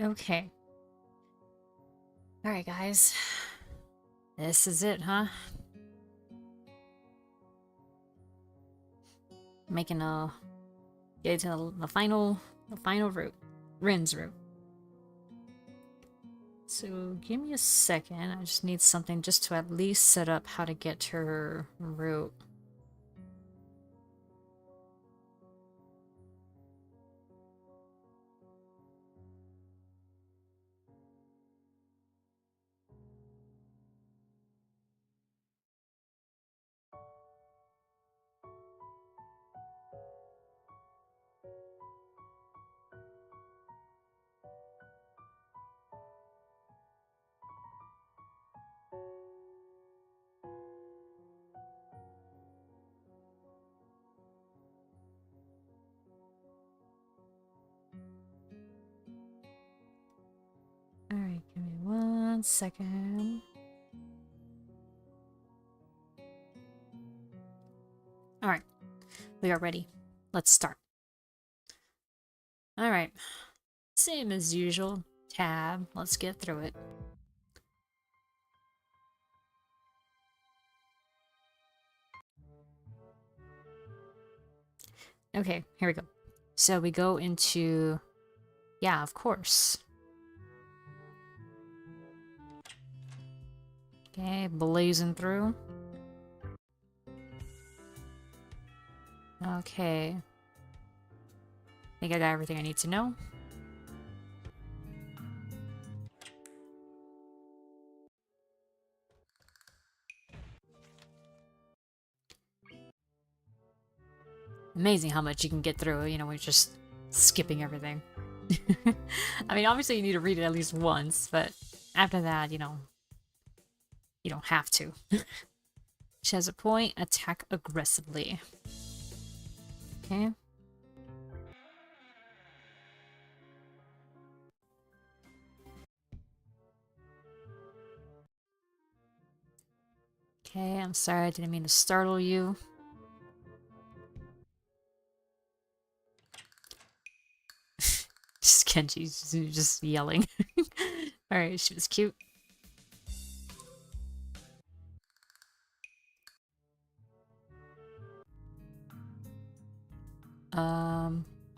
Okay. Alright, guys. This is it, huh? Making a... Get to the final route. Rin's route. So, give me a second. I just need something just to at least set up how to get to her route. Alright, give me 1 second. Alright, we are ready. Let's start. Alright, same as usual. Tab, let's get through it. Okay, here we go. So we go into... Yeah, of course. Okay, blazing through. Okay. I think I got everything I need to know. Amazing how much you can get through, you know, when you're just skipping everything. I mean, obviously you need to read it at least once, but after that, you know, you don't have to. She has a point, attack aggressively. Okay. Okay, I'm sorry, I didn't mean to startle you. Just Kenji's just yelling. Alright, she was cute.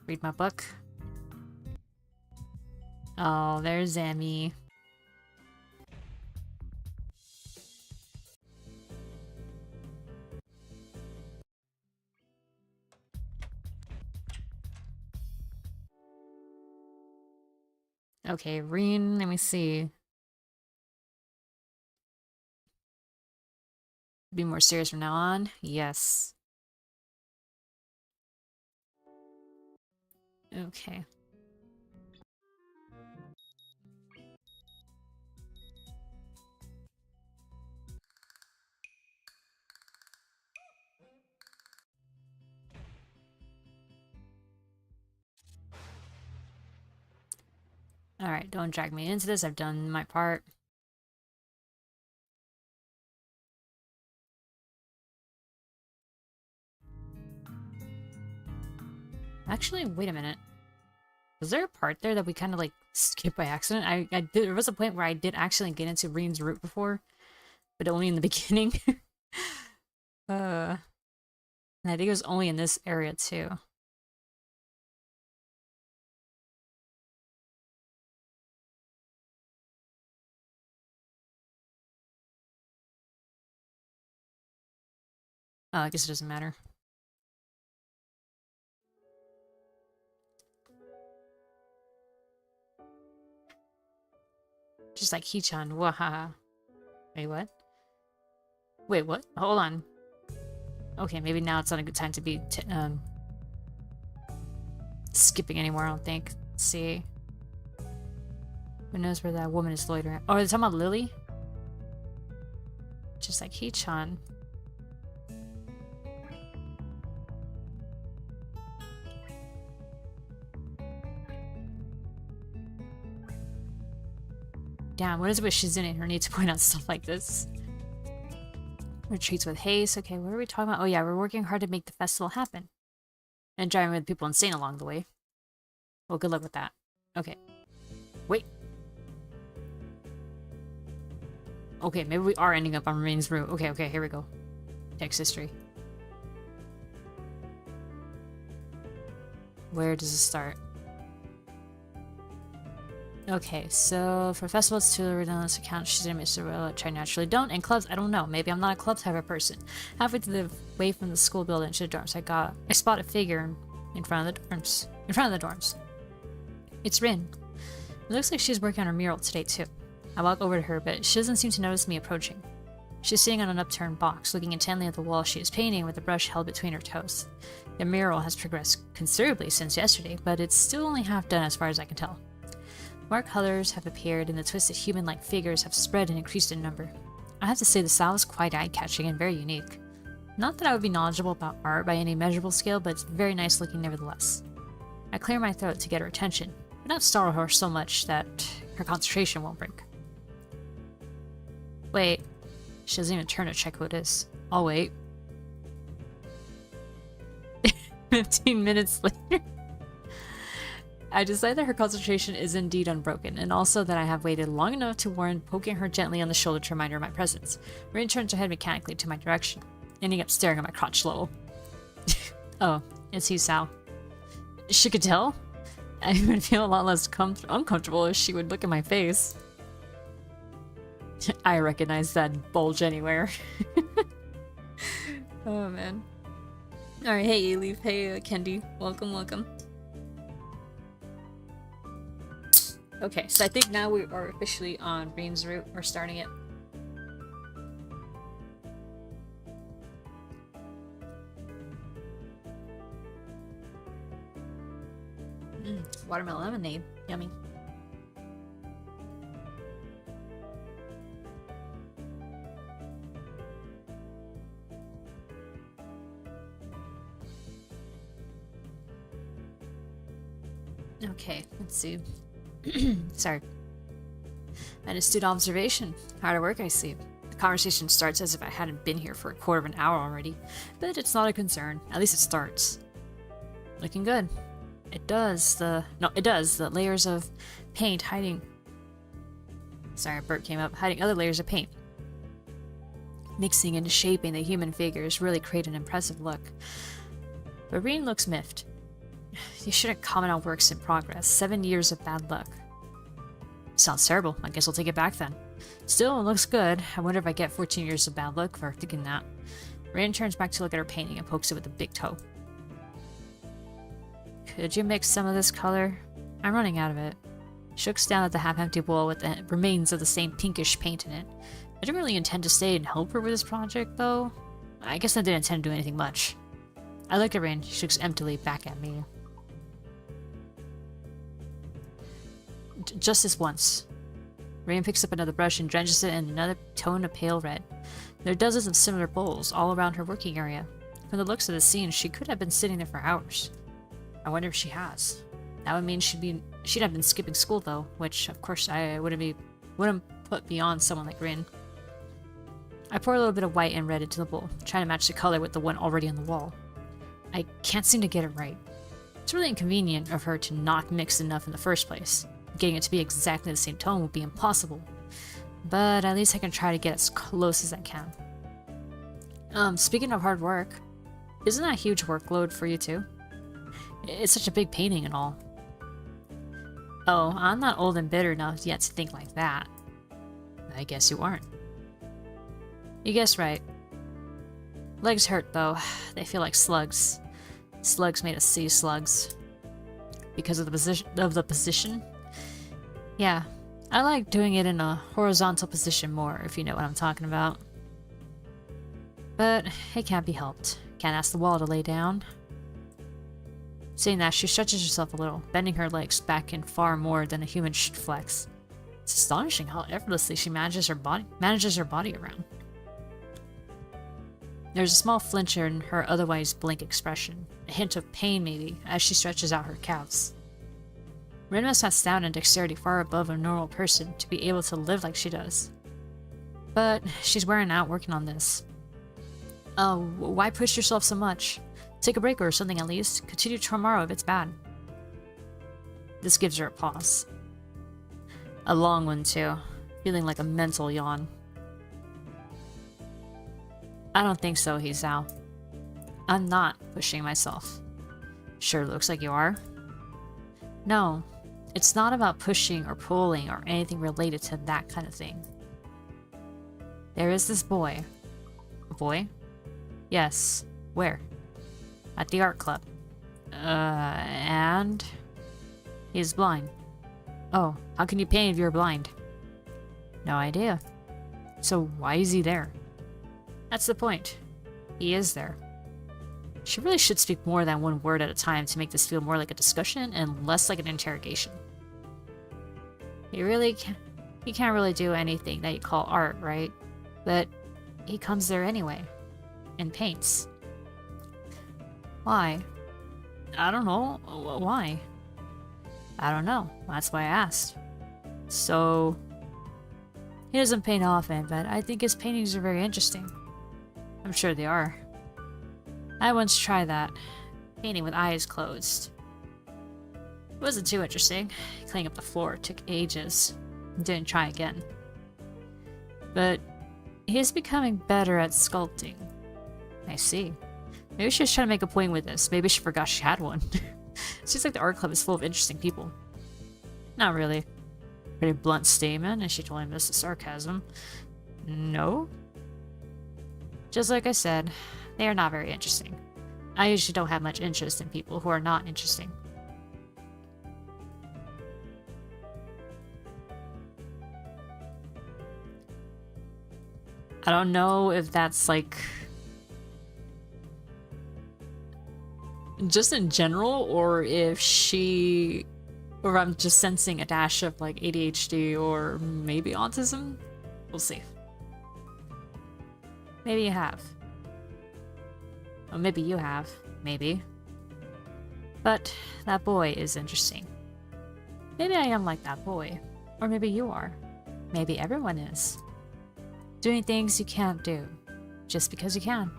Read my book. Oh, there's Amy. Okay, Reen, let me see. Be more serious from now on? Yes. Okay. Alright, don't drag me into this. I've done my part. Actually, wait a minute. Was there a part there that we kind of like skipped by accident? There was a point where I did actually get into Reen's route before, but only in the beginning. And I think it was only in this area too. Oh, I guess it doesn't matter. Just like Hichan, wahaha. Wait, what? Wait, what? Hold on. Okay, maybe now it's not a good time to be skipping anymore, I don't think. Let's see. Who knows where that woman is loitering? Oh, are they talking about Lily? Just like Hichan. Damn, what is it with Shizune and her need to point out stuff like this? Retreats with haste. Okay, what are we talking about? Oh yeah, we're working hard to make the festival happen. And driving with people insane along the way. Well, good luck with that. Okay. Wait. Okay, maybe we are ending up on Rain's route. Okay, okay, here we go. Text history. Where does it start? Okay, so for festivals, to read on this account, she's gonna miss the road, which I naturally don't. And clubs, I don't know. Maybe I'm not a club type of person. Halfway through the way from the school building to the dorms, I spot a figure in front of the dorms. It's Rin. It looks like she's working on her mural today too. I walk over to her, but she doesn't seem to notice me approaching. She's sitting on an upturned box, looking intently at the wall she is painting with the brush held between her toes. The mural has progressed considerably since yesterday, but it's still only half done as far as I can tell. More colors have appeared, and the twisted human-like figures have spread and increased in number. I have to say the style is quite eye-catching and very unique. Not that I would be knowledgeable about art by any measurable scale, but it's very nice looking nevertheless. I clear my throat to get her attention, but not startle her so much that her concentration won't break. Wait. She doesn't even turn to check who it is. I'll wait. 15 minutes later. I decide that her concentration is indeed unbroken, and also that I have waited long enough to warrant poking her gently on the shoulder to remind her of my presence. Rain turns her head mechanically to my direction, ending up staring at my crotch level. Oh, it's you, Sal. She could tell? I would feel a lot less uncomfortable if she would look at my face. I recognize that bulge anywhere. Oh, man. Alright, hey, Elif. Hey, Kendi. Welcome, welcome. Okay, so I think now we are officially on Rain's route. We're starting it. Watermelon lemonade. Yummy. Okay, let's see. Sorry. An astute observation. Hard work, I see. The conversation starts as if I hadn't been here for a quarter of an hour already, but it's not a concern. At least it starts. Looking good. It does. The layers of paint hiding... Sorry, a burp came up. Hiding other layers of paint. Mixing and shaping the human figures really create an impressive look. But Reen looks miffed. You shouldn't comment on works in progress. 7 years of bad luck. Sounds terrible. I guess I'll take it back then. Still, it looks good. I wonder if I get 14 years of bad luck for thinking that. Rain turns back to look at her painting and pokes it with a big toe. Could you mix some of this color? I'm running out of it. She looks down at the half-empty bowl with the remains of the same pinkish paint in it. I didn't really intend to stay and help her with this project, though. I guess I didn't intend to do anything much. I look at Rain. She looks emptily back at me. Just this once. Rain picks up another brush and drenches it in another tone of pale red. There are dozens of similar bowls all around her working area. From the looks of the scene, she could have been sitting there for hours. I wonder if she has. That would mean she'd have been skipping school though, which of course I wouldn't put beyond someone like Rin. I pour a little bit of white and red into the bowl, trying to match the color with the one already on the wall. I can't seem to get it right. It's really inconvenient of her to not mix enough in the first place. Getting it to be exactly the same tone would be impossible. But at least I can try to get as close as I can. Speaking of hard work, isn't that a huge workload for you too? It's such a big painting and all. Oh, I'm not old and bitter enough yet to think like that. I guess you aren't. You guessed right. Legs hurt though. They feel like slugs. Slugs made of sea slugs. Because of the position? Yeah, I like doing it in a horizontal position more, if you know what I'm talking about. But it can't be helped. Can't ask the wall to lay down. Saying that, she stretches herself a little, bending her legs back in far more than a human should flex. It's astonishing how effortlessly she manages her body around. There's a small flinch in her otherwise blank expression, a hint of pain maybe, as she stretches out her calves. Rin must have stamina and dexterity far above a normal person to be able to live like she does. But she's wearing out working on this. Why push yourself so much? Take a break or something at least. Continue tomorrow if it's bad. This gives her a pause. A long one, too. Feeling like a mental yawn. I don't think so, Hisao. I'm not pushing myself. Sure looks like you are. No, it's not about pushing or pulling or anything related to that kind of thing. There is this boy. A boy? Yes. Where? At the art club. And? He's blind. Oh, how can you paint if you're blind? No idea. So why is he there? That's the point. He is there. She really should speak more than one word at a time to make this feel more like a discussion and less like an interrogation. He can't really do anything that you call art, right? But he comes there anyway. And paints. Why? I don't know. Why? I don't know. That's why I asked. So... He doesn't paint often, but I think his paintings are very interesting. I'm sure they are. I once tried that. Painting with eyes closed. It wasn't too interesting. Cleaning up the floor took ages. Didn't try again. But he's becoming better at sculpting. I see. Maybe she was trying to make a point with this. Maybe she forgot she had one. Seems like the art club is full of interesting people. Not really. Pretty blunt statement, and she totally missed the sarcasm. No? Just like I said, they are not very interesting. I usually don't have much interest in people who are not interesting. I don't know if that's like... just in general, or if she... or I'm just sensing a dash of like ADHD or maybe autism. We'll see. Maybe you have. Or maybe you have. Maybe. But that boy is interesting. Maybe I am like that boy. Or maybe you are. Maybe everyone is. Doing things you can't do. Just because you can.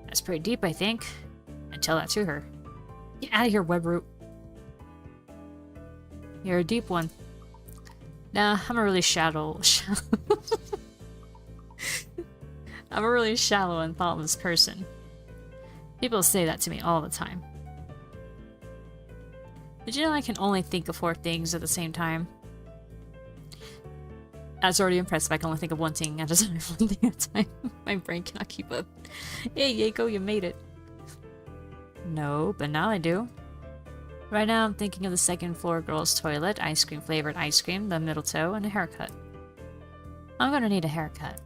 That's pretty deep, I think. And tell that to her. Get out of here, Webroot. You're a deep one. Nah, I'm a really shallow I'm a really shallow and thoughtless person. People say that to me all the time. Did you know I can only think of 4 things at the same time? That's already impressive. I can only think of one thing at a time. One thing at a time. My brain cannot keep up. Hey, Yeiko, you made it. No, but now I do. Right now I'm thinking of the second floor girls' toilet, ice cream flavored ice cream, the middle toe, and a haircut. I'm gonna need a haircut.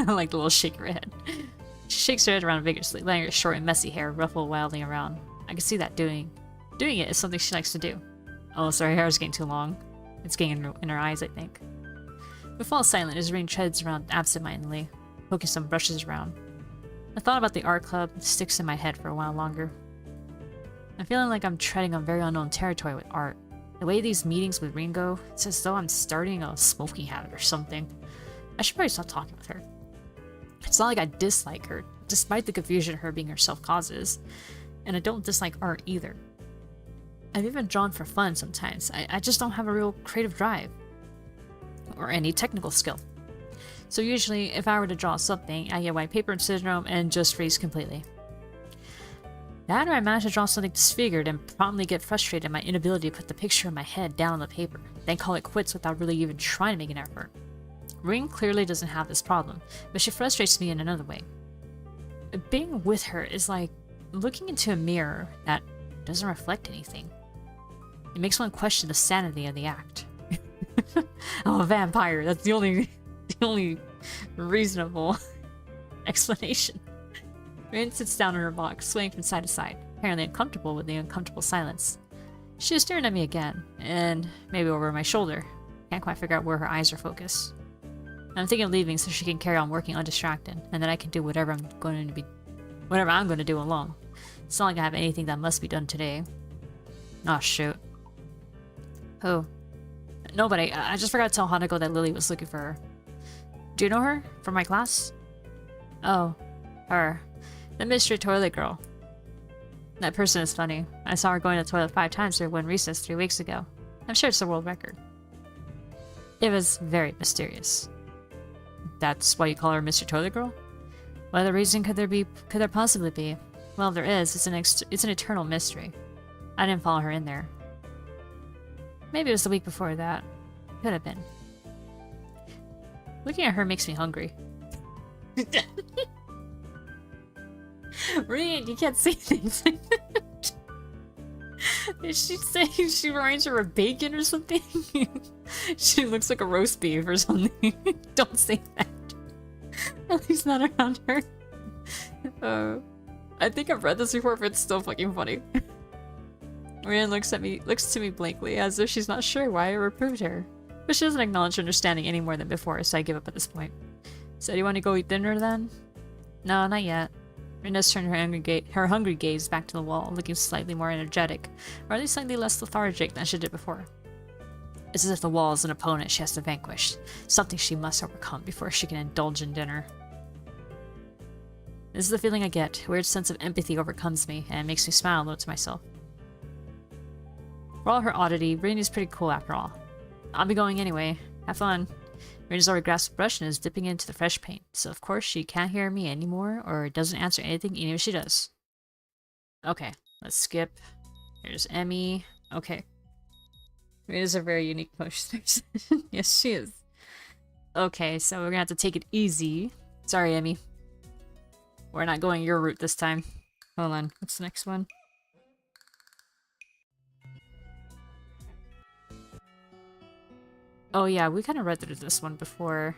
Like the little shake her head. She shakes her head around vigorously, letting her short and messy hair ruffle wildly around. I can see that doing it is something she likes to do. Oh, sorry, her hair is getting too long. It's getting in her eyes, I think. We fall silent as Ring treads around absentmindedly, poking some brushes around. The thought about the art club sticks in my head for a while longer. I'm feeling like I'm treading on very unknown territory with art. The way these meetings with Ringo, it's as though I'm starting a smoking habit or something. I should probably stop talking with her. It's not like I dislike her, despite the confusion her being herself causes. And I don't dislike art either. I've even drawn for fun sometimes. I just don't have a real creative drive. Or any technical skill. So usually, if I were to draw something, I get white paper syndrome and just freeze completely. That or I manage to draw something disfigured and promptly get frustrated at my inability to put the picture in my head down on the paper, then call it quits without really even trying to make an effort. Ring clearly doesn't have this problem, but she frustrates me in another way. Being with her is like looking into a mirror that doesn't reflect anything. It makes one question the sanity of the act. I'm a vampire, that's the only reasonable explanation. Rin sits down in her box, swaying from side to side, apparently uncomfortable with the uncomfortable silence. She is staring at me again, and maybe over my shoulder. Can't quite figure out where her eyes are focused. I'm thinking of leaving so she can carry on working undistracted, and then I can do whatever I'm going to do alone. It's not like I have anything that must be done today. Oh shoot. Oh. Nobody. I just forgot to tell Hanako that Lily was looking for her. Do you know her? From my class? Oh. Her. The mystery toilet girl. That person is funny. I saw her going to the toilet 5 times during one recess 3 weeks ago. I'm sure it's a world record. It was very mysterious. That's why you call her Mr. Toilet Girl? What other reason could there possibly be? Well, if there is, it's an eternal mystery. I didn't follow her in there. Maybe it was the week before that. Could have been. Looking at her makes me hungry. Reed, you can't say things like that. Is she saying she reminds her of bacon or something? She looks like a roast beef or something. Don't say that. At least not around her. I think I've read this before, but it's still fucking funny. Rian looks to me blankly, as if she's not sure why I reproved her. But she doesn't acknowledge understanding any more than before, so I give up at this point. So do you want to go eat dinner then? No, not yet. Rinda's turned her hungry gaze back to the wall, looking slightly more energetic, or at least slightly less lethargic than she did before. It's as if the wall is an opponent she has to vanquish, something she must overcome before she can indulge in dinner. This is the feeling I get. A weird sense of empathy overcomes me, and it makes me smile a little to myself. For all her oddity, Brittany's pretty cool after all. I'll be going anyway. Have fun. Brittany's already grasped the brush and is dipping into the fresh paint, so of course she can't hear me anymore, or doesn't answer anything even if she does. Okay, let's skip. Here's Emmy. Okay. Brittany's a very unique motion. Yes, she is. Okay, so we're gonna have to take it easy. Sorry, Emmy. We're not going your route this time. Hold on, what's the next one? Oh yeah, we kind of read through this one before.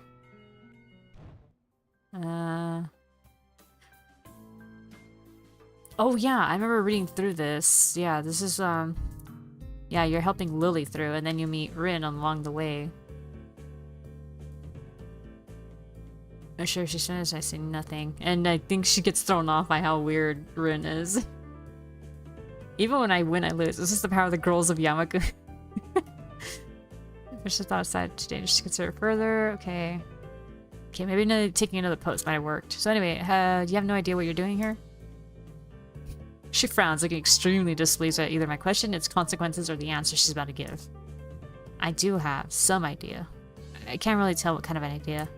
Oh yeah, I remember reading through this. Yeah, this is, yeah, you're helping Lily through, and then you meet Rin along the way. I'm sure she says I say nothing, and I think she gets thrown off by how weird Rin is. Even when I win, I lose. This is the power of the girls of Yamaku. Push the thought aside today just to consider further. Okay. Okay, maybe taking another post might have worked. So anyway, do you have no idea what you're doing here? She frowns, looking extremely displeased at either my question, its consequences, or the answer she's about to give. I do have some idea. I can't really tell what kind of an idea.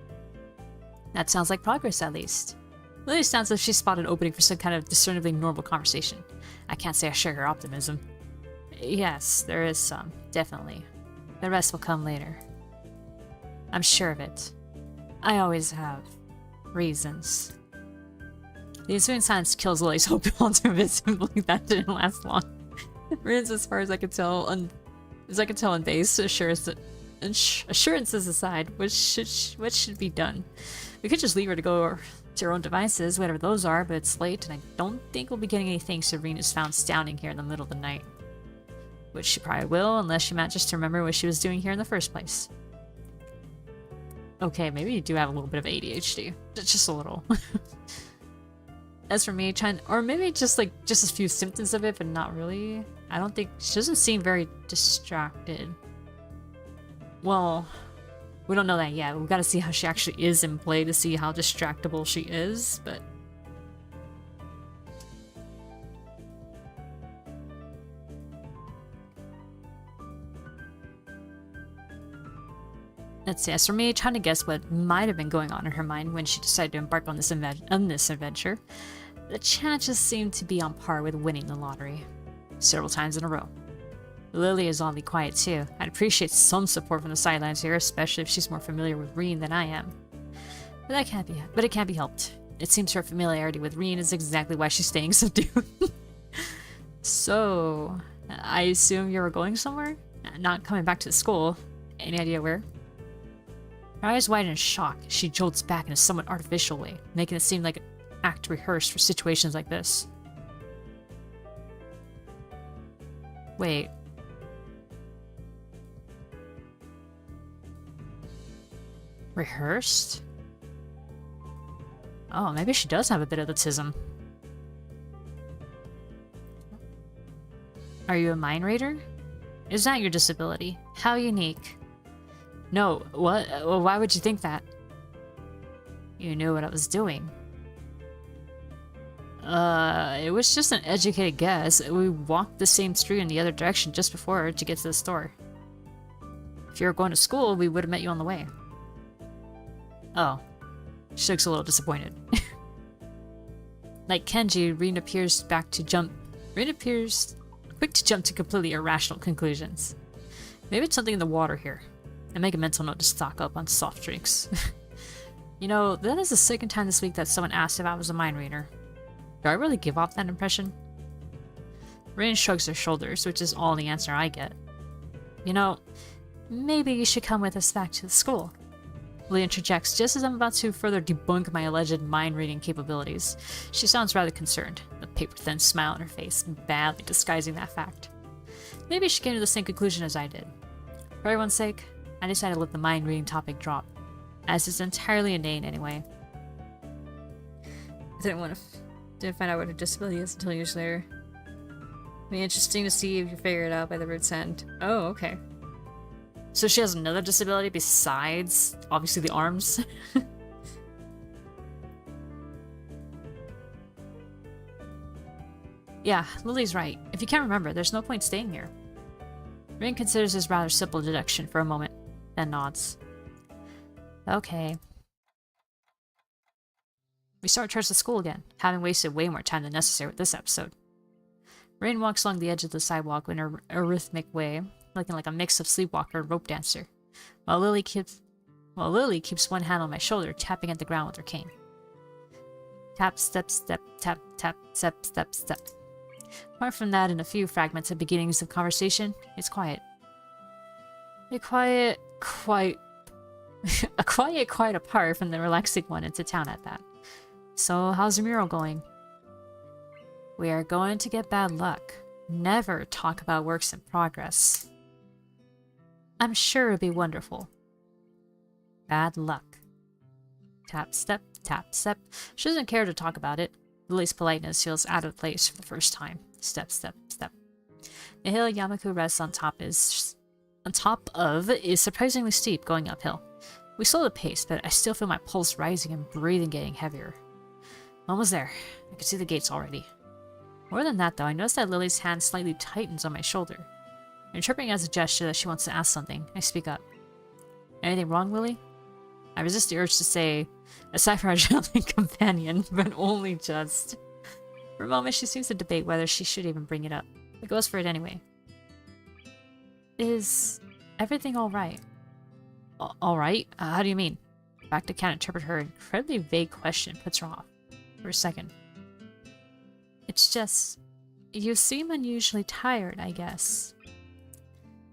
That sounds like progress, at least. Lily sounds as if she spotted an opening for some kind of discernibly normal conversation. I can't say I share her optimism. Yes, there is some, definitely. The rest will come later. I'm sure of it. I always have reasons. The ensuing silence kills Lily's hope altogether. That didn't last long. Rin's, as far as I can tell, on base, assurances aside, what should be done? We could just leave her to go to her own devices, whatever those are, but it's late, and I don't think we'll be getting any thanks if Rin is found standing here in the middle of the night. Which she probably will, unless she manages to remember what she was doing here in the first place. Okay, maybe you do have a little bit of ADHD. Just a little. As for me, or maybe just a few symptoms of it, but not really. I don't think, she doesn't seem very distracted. Well, we don't know that yet. We've got to see how she actually is in play to see how distractible she is, but... Let's see, as for me, trying to guess what might have been going on in her mind when she decided to embark on this adventure, the chances seem to be on par with winning the lottery. Several times in a row. Lily is oddly quiet too. I'd appreciate some support from the sidelines here, especially if she's more familiar with Reen than I am. But it can't be helped. It seems her familiarity with Reen is exactly why she's staying subdued. So, I assume you were going somewhere? Not coming back to the school. Any idea where? Her eyes widen in shock. She jolts back in a somewhat artificial way, making it seem like an act rehearsed for situations like this. Wait. Rehearsed? Oh, maybe she does have a bit of autism. Are you a mind reader? Is that your disability? How unique. No, what? Well, why would you think that? You knew what I was doing. It was just an educated guess. We walked the same street in the other direction just before to get to the store. If you were going to school, we would have met you on the way. Oh. She looks a little disappointed. Like Kenji, Rin appears quick to jump to completely irrational conclusions. Maybe it's something in the water here. I make a mental note to stock up on soft drinks. You know, that is the second time this week that someone asked if I was a mind reader. Do I really give off that impression? Rin shrugs her shoulders, which is all the answer I get. You know, maybe you should come with us back to the school. Lily interjects just as I'm about to further debunk my alleged mind-reading capabilities. She sounds rather concerned, a paper-thin smile on her face, badly disguising that fact. Maybe she came to the same conclusion as I did. For everyone's sake, I decided to let the mind-reading topic drop, as it's entirely inane anyway. I didn't find out what her disability is until years later. It'd be interesting to see if you figure it out by the route's end. Oh, okay. So she has another disability besides, obviously, the arms? Yeah, Lily's right. If you can't remember, there's no point staying here. Rin considers this rather simple deduction for a moment, then nods. Okay. We start towards the school again, having wasted way more time than necessary with this episode. Rin walks along the edge of the sidewalk in a rhythmic way, looking like a mix of sleepwalker and rope dancer, while Lily keeps one hand on my shoulder, tapping at the ground with her cane. Tap, step, step, tap, tap, step, step, step. Apart from that and a few fragments of beginnings of conversation, it's quiet. Quite apart from the relaxing one into town at that. So, how's the mural going? We are going to get bad luck. Never talk about works in progress. I'm sure it'll be wonderful. Bad luck. Tap, step, tap, step. She doesn't care to talk about it. Lily's politeness feels out of place for the first time. Step, step, step. The hill Yamaku rests on top of is surprisingly steep going uphill. We slow the pace, but I still feel my pulse rising and breathing getting heavier. Almost there. I can see the gates already. More than that, though, I notice that Lily's hand slightly tightens on my shoulder. Interpreting as a gesture that she wants to ask something, I speak up. Anything wrong, Lily? I resist the urge to say, aside from our traveling companion, but only just. For a moment, she seems to debate whether she should even bring it up, but goes for it anyway. Is everything alright? Alright? How do you mean? The fact I can't interpret her incredibly vague question puts her off. For a second. It's just, you seem unusually tired, I guess.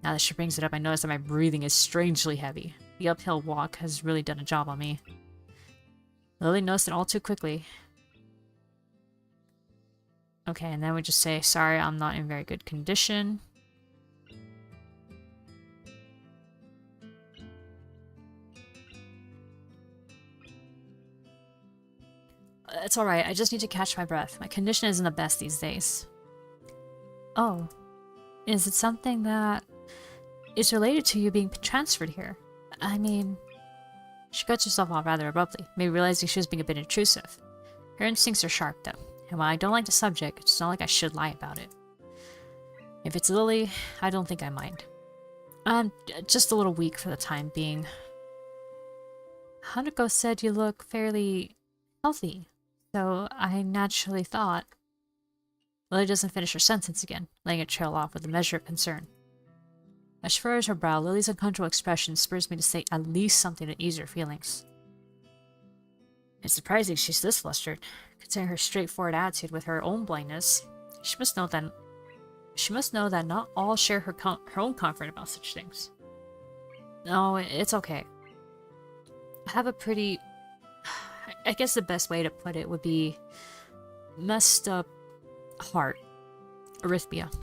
Now that she brings it up, I notice that my breathing is strangely heavy. The uphill walk has really done a job on me. Lily noticed it all too quickly. Okay, and then we just say, sorry, I'm not in very good condition. It's alright, I just need to catch my breath. My condition isn't the best these days. Oh. Is it something that is related to you being transferred here? I mean... She cuts herself off rather abruptly, maybe realizing she was being a bit intrusive. Her instincts are sharp, though, and while I don't like the subject, it's not like I should lie about it. If it's Lily, I don't think I mind. I'm just a little weak for the time being. Hanako said you look fairly healthy. So I naturally thought... Lily doesn't finish her sentence again, letting it trail off with a measure of concern. As she furrows her brow, Lily's uncomfortable expression spurs me to say at least something to ease her feelings. It's surprising she's this flustered, considering her straightforward attitude with her own blindness. She must know that not all share her own comfort about such things. No, it's okay. I have a pretty... I guess the best way to put it would be messed up heart. Arrhythmia.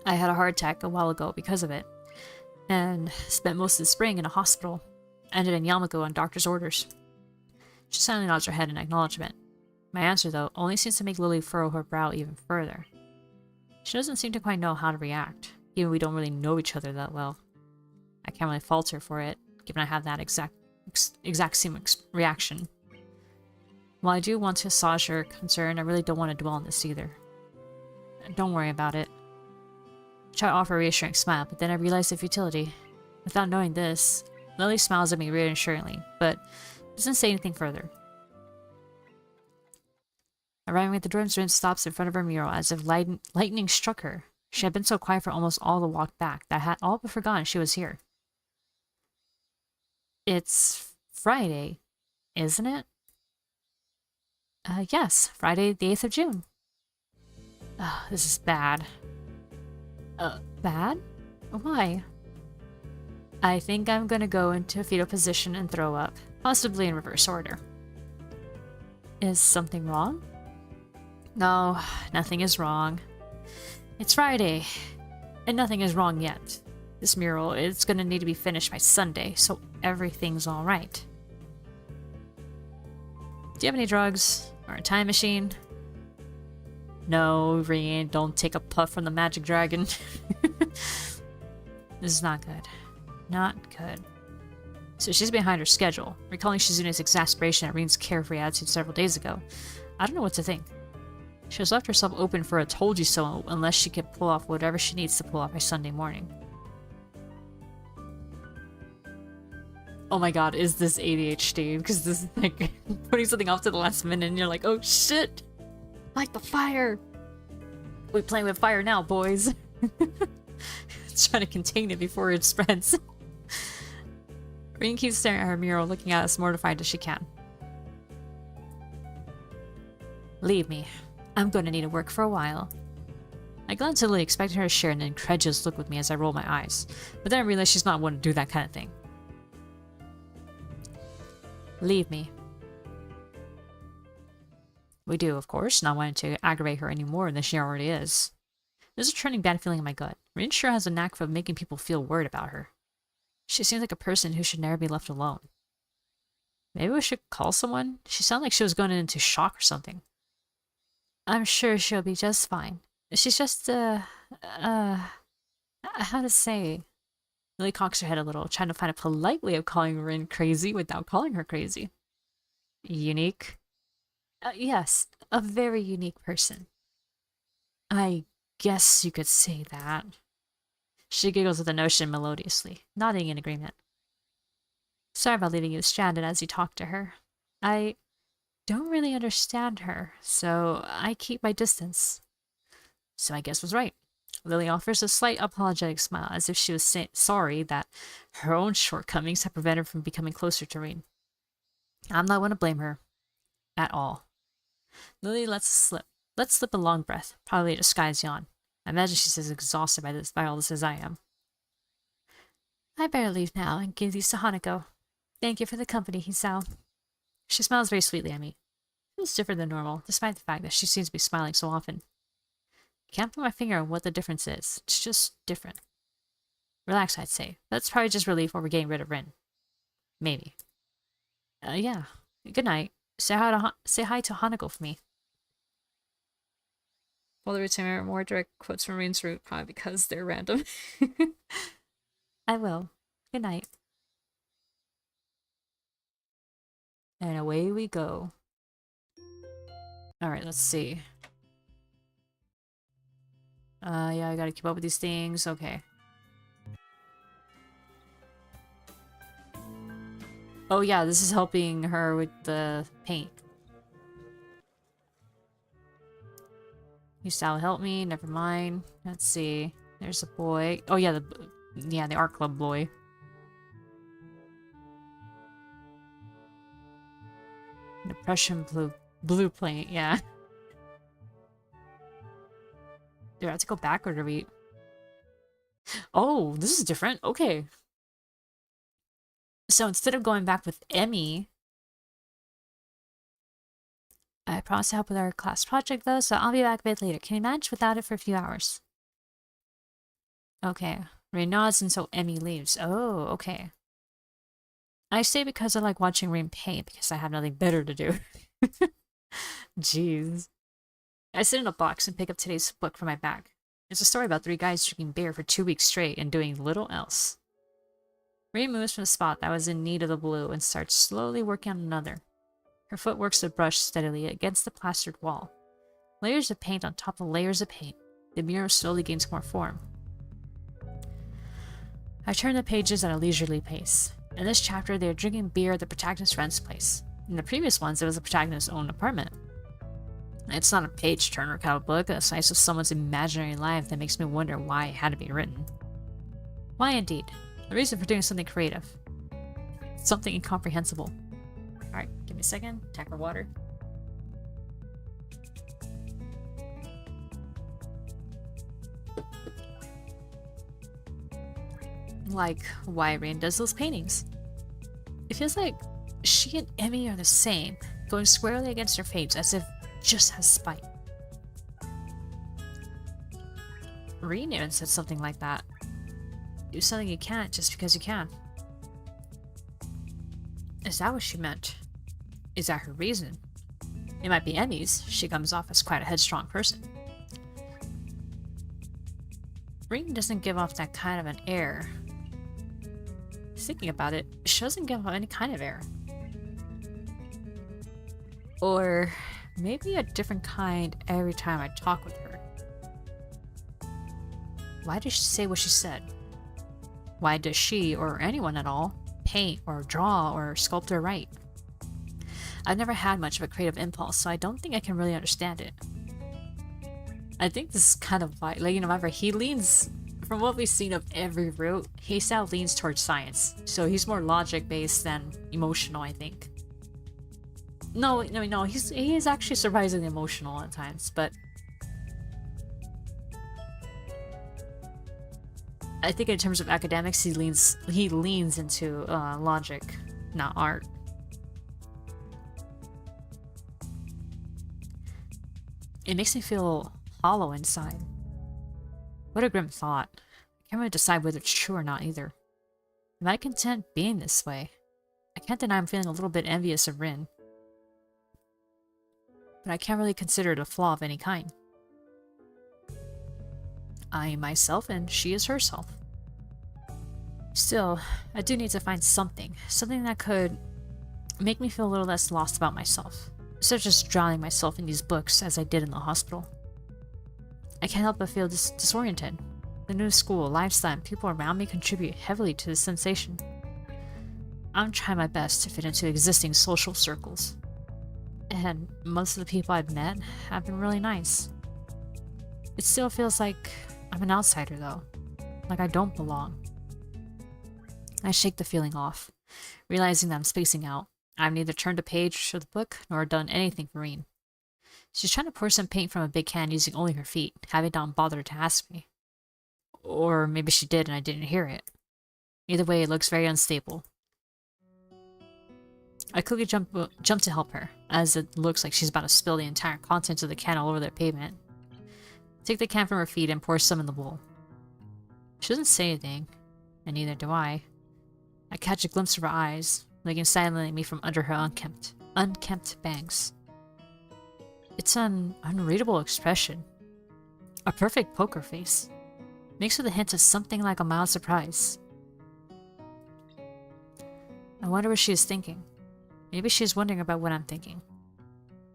I had a heart attack a while ago because of it, and spent most of the spring in a hospital. Ended in Yamaku on doctor's orders. She silently nods her head in acknowledgement. My answer, though, only seems to make Lily furrow her brow even further. She doesn't seem to quite know how to react, even we don't really know each other that well. I can't really fault her for it, given I have that exact same reaction. While I do want to assuage her concern, I really don't want to dwell on this either. Don't worry about it. I try to offer a reassuring smile, but then I realize the futility. Without knowing this, Lily smiles at me reassuringly, but doesn't say anything further. Arriving at the dorm's room, stops in front of her mural as if lightning struck her. She had been so quiet for almost all the walk back that I had all but forgotten she was here. It's Friday, isn't it? Yes, Friday the 8th of June. This is bad. Bad? Why? I think I'm gonna go into a fetal position and throw up, possibly in reverse order. Is something wrong? No, nothing is wrong. It's Friday, and nothing is wrong yet. This mural, it's gonna need to be finished by Sunday, so everything's alright. Do you have any drugs? Or a time machine? No, Rian, don't take a puff from the magic dragon. This is not good. Not good. So she's behind her schedule, recalling Shizune's exasperation at Rin's carefree attitude several days ago. I don't know what to think. She has left herself open for a told you so unless she can pull off whatever she needs to pull off by Sunday morning. Oh my god, is this ADHD? Because this is like putting something off to the last minute and you're like, oh shit! Light the fire! We're playing with fire now, boys! It's trying to contain it before it spreads. Rin keeps staring at her mural, looking at as mortified as she can. Leave me. I'm going to need to work for a while. I glanced at Lily, expecting her to share an incredulous look with me as I rolled my eyes, but then I realized she's not one to do that kind of thing. Leave me. We do, of course, not wanting to aggravate her any more than she already is. There's a churning bad feeling in my gut. Rin sure has a knack for making people feel worried about her. She seems like a person who should never be left alone. Maybe we should call someone? She sounded like she was going into shock or something. I'm sure she'll be just fine. She's just, how to say? Lily cocks her head a little, trying to find a polite way of calling Rin crazy without calling her crazy. Unique? Yes, a very unique person. I guess you could say that. She giggles at the notion melodiously, nodding in agreement. Sorry about leaving you stranded as you talk to her. I don't really understand her, so I keep my distance. So I guess was right. Lily offers a slight apologetic smile, as if she was sorry that her own shortcomings had prevented her from becoming closer to Rin. I'm not one to blame her. At all. Lily lets slip a long breath, probably a disguised yawn. I imagine she's as exhausted by all this as I am. I better leave now and give these to Hanako. Thank you for the company, Hisao. She smiles very sweetly at me. Feels different than normal, despite the fact that she seems to be smiling so often. Can't put my finger on what the difference is. It's just different. Relax, I'd say. That's probably just relief over getting rid of Rin. Maybe. Yeah. Good night. Say hi to Hanako for me. Well, the return more direct quotes from Rin's route, probably because they're random. I will. Good night. And away we go. Alright, let's see. Yeah, I gotta keep up with these things. Okay. Oh yeah, this is helping her with the paint. You shall help me. Never mind. Let's see. There's a boy. Oh yeah, the art club boy. Depression blue paint. Yeah. Do I have to go back or do we? Oh, this is different. Okay. So instead of going back with Emmy, I promised to help with our class project though, so I'll be back a bit later. Can you manage without it for a few hours? Okay. Rin nods until Emmy leaves. Oh, okay. I stay because I like watching Rin paint because I have nothing better to do. Jeez. I sit in a box and pick up today's book from my bag. It's a story about 3 guys drinking beer for 2 weeks straight and doing little else. Rin moves from the spot that was in need of the blue and starts slowly working on another. Her foot works the brush steadily against the plastered wall. Layers of paint on top of layers of paint. The mural slowly gains more form. I turn the pages at a leisurely pace. In this chapter, they are drinking beer at the protagonist's friend's place. In the previous ones, it was the protagonist's own apartment. It's not a page-turner kind of book, a slice of someone's imaginary life that makes me wonder why it had to be written. Why indeed? The reason for doing something creative. Something incomprehensible. Alright, give me a second. Tap for water. Like why Rain does those paintings. It feels like she and Emmy are the same, going squarely against her fates as if just has spite. Rain even said something like that. Do something you can't just because you can. Is that what she meant? Is that her reason? It might be Emmy's. She comes off as quite a headstrong person. Rain doesn't give off that kind of an air. Thinking about it, she doesn't give off any kind of air. Or maybe a different kind every time I talk with her. Why did she say what she said? Why does she, or anyone at all, paint or draw or sculpt or write? I've never had much of a creative impulse, so I don't think I can really understand it. I think this is kind of why, remember, he leans, from what we've seen of every route, he still leans towards science. So he's more logic-based than emotional, I think. No, he is actually surprisingly emotional at times, but I think in terms of academics, he leans into logic, not art. It makes me feel hollow inside. What a grim thought. I can't really decide whether it's true or not either. Am I content being this way? I can't deny I'm feeling a little bit envious of Rin. But I can't really consider it a flaw of any kind. I am myself and she is herself. Still, I do need to find something that could make me feel a little less lost about myself, instead of just drowning myself in these books as I did in the hospital. I can't help but feel disoriented. The new school, lifestyle, and people around me contribute heavily to this sensation. I'm trying my best to fit into existing social circles, and most of the people I've met have been really nice. It still feels like I'm an outsider though, like I don't belong. I shake the feeling off, realizing that I'm spacing out. I've neither turned a page of the book nor done anything for Reen. She's trying to pour some paint from a big can using only her feet, having not bothered to ask me. Or maybe she did and I didn't hear it. Either way, it looks very unstable. I quickly jump to help her, as it looks like she's about to spill the entire contents of the can all over the pavement. Take the can from her feet and pour some in the bowl. She doesn't say anything, and neither do I. I catch a glimpse of her eyes, looking silently at me from under her unkempt bangs. It's an unreadable expression. A perfect poker face, mixed with a hint of something like a mild surprise. I wonder what she is thinking. Maybe she is wondering about what I'm thinking.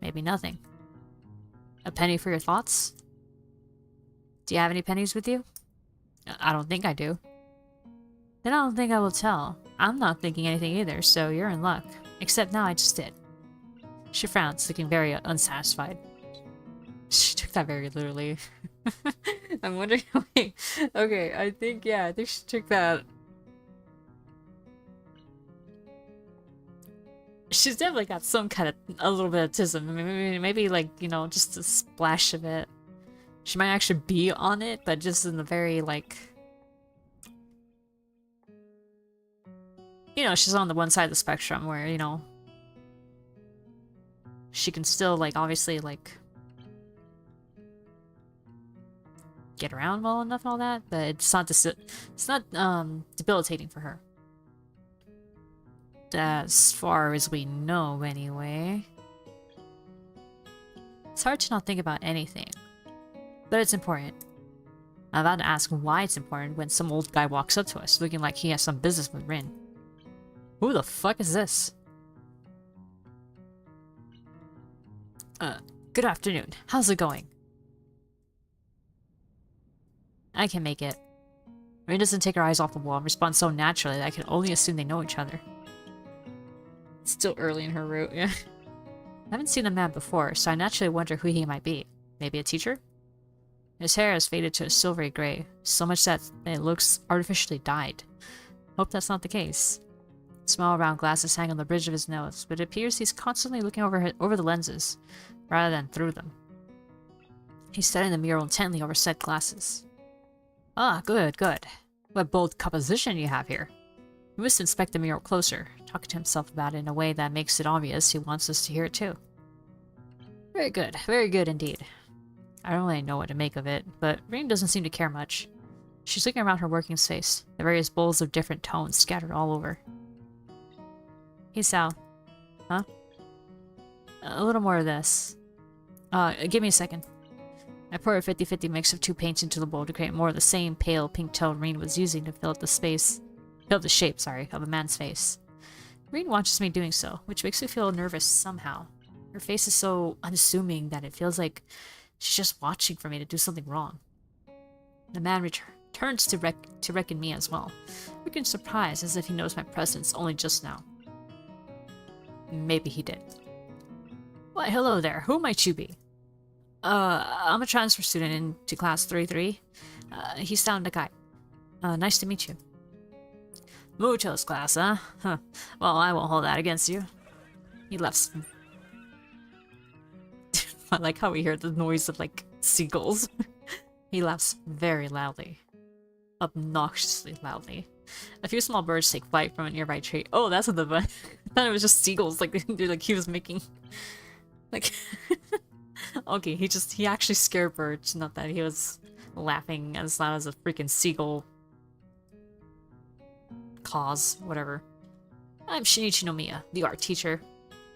Maybe nothing. A penny for your thoughts? Do you have any pennies with you? I don't think I do. Then I don't think I will tell. I'm not thinking anything either, so you're in luck. Except now I just did. She frowns, looking very unsatisfied. She took that very literally. I'm wondering. Wait, okay, I think she took that. She's definitely got some kind of a little bit of autism. I mean, maybe like, you know, just a splash of it. She might actually be on it, but just in the very like, you know, she's on the one side of the spectrum where, you know, she can still like obviously like get around well enough and all that, but it's not debilitating for her. As far as we know, anyway. It's hard to not think about anything, but it's important. I'm about to ask why it's important when some old guy walks up to us, looking like he has some business with Rin. Who the fuck is this? Good afternoon. How's it going? I can make it. Rain doesn't take her eyes off the wall and responds so naturally that I can only assume they know each other. It's still early in her route, yeah. I haven't seen the man before, so I naturally wonder who he might be. Maybe a teacher? His hair has faded to a silvery gray, so much that it looks artificially dyed. Hope that's not the case. Small round glasses hang on the bridge of his nose, but it appears he's constantly looking over the lenses, rather than through them. He's studying the mirror intently over said glasses. Ah, good, good. What bold composition you have here. He must inspect the mirror closer, talking to himself about it in a way that makes it obvious he wants us to hear it too. Very good indeed. I don't really know what to make of it, but Ring doesn't seem to care much. She's looking around her working space, the various bowls of different tones scattered all over. Hey Sal. Huh? A little more of this. Give me a second. I pour a 50-50 mix of two paints into the bowl to create more of the same pale pink tone Reen was using to fill the shape, of a man's face. Reen watches me doing so, which makes me feel nervous somehow. Her face is so unassuming that it feels like she's just watching for me to do something wrong. The man turns to reckon me as well, looking surprised as if he knows my presence only just now. Maybe he did. Why, hello there. Who might you be? I'm a transfer student into class 3-3. He's down Nakai. Nice to meet you. Mucho's class, huh? Huh. Well, I won't hold that against you. He laughs. I like how we hear the noise of, like, seagulls. He laughs very loudly. Obnoxiously loudly. A few small birds take flight from a nearby tree. Oh, that's what I thought it was just seagulls, like he was making... Like... Okay, he actually scared birds, not that he was laughing as loud as a freaking seagull cause, whatever. I'm Shinichi Nomiya, the art teacher.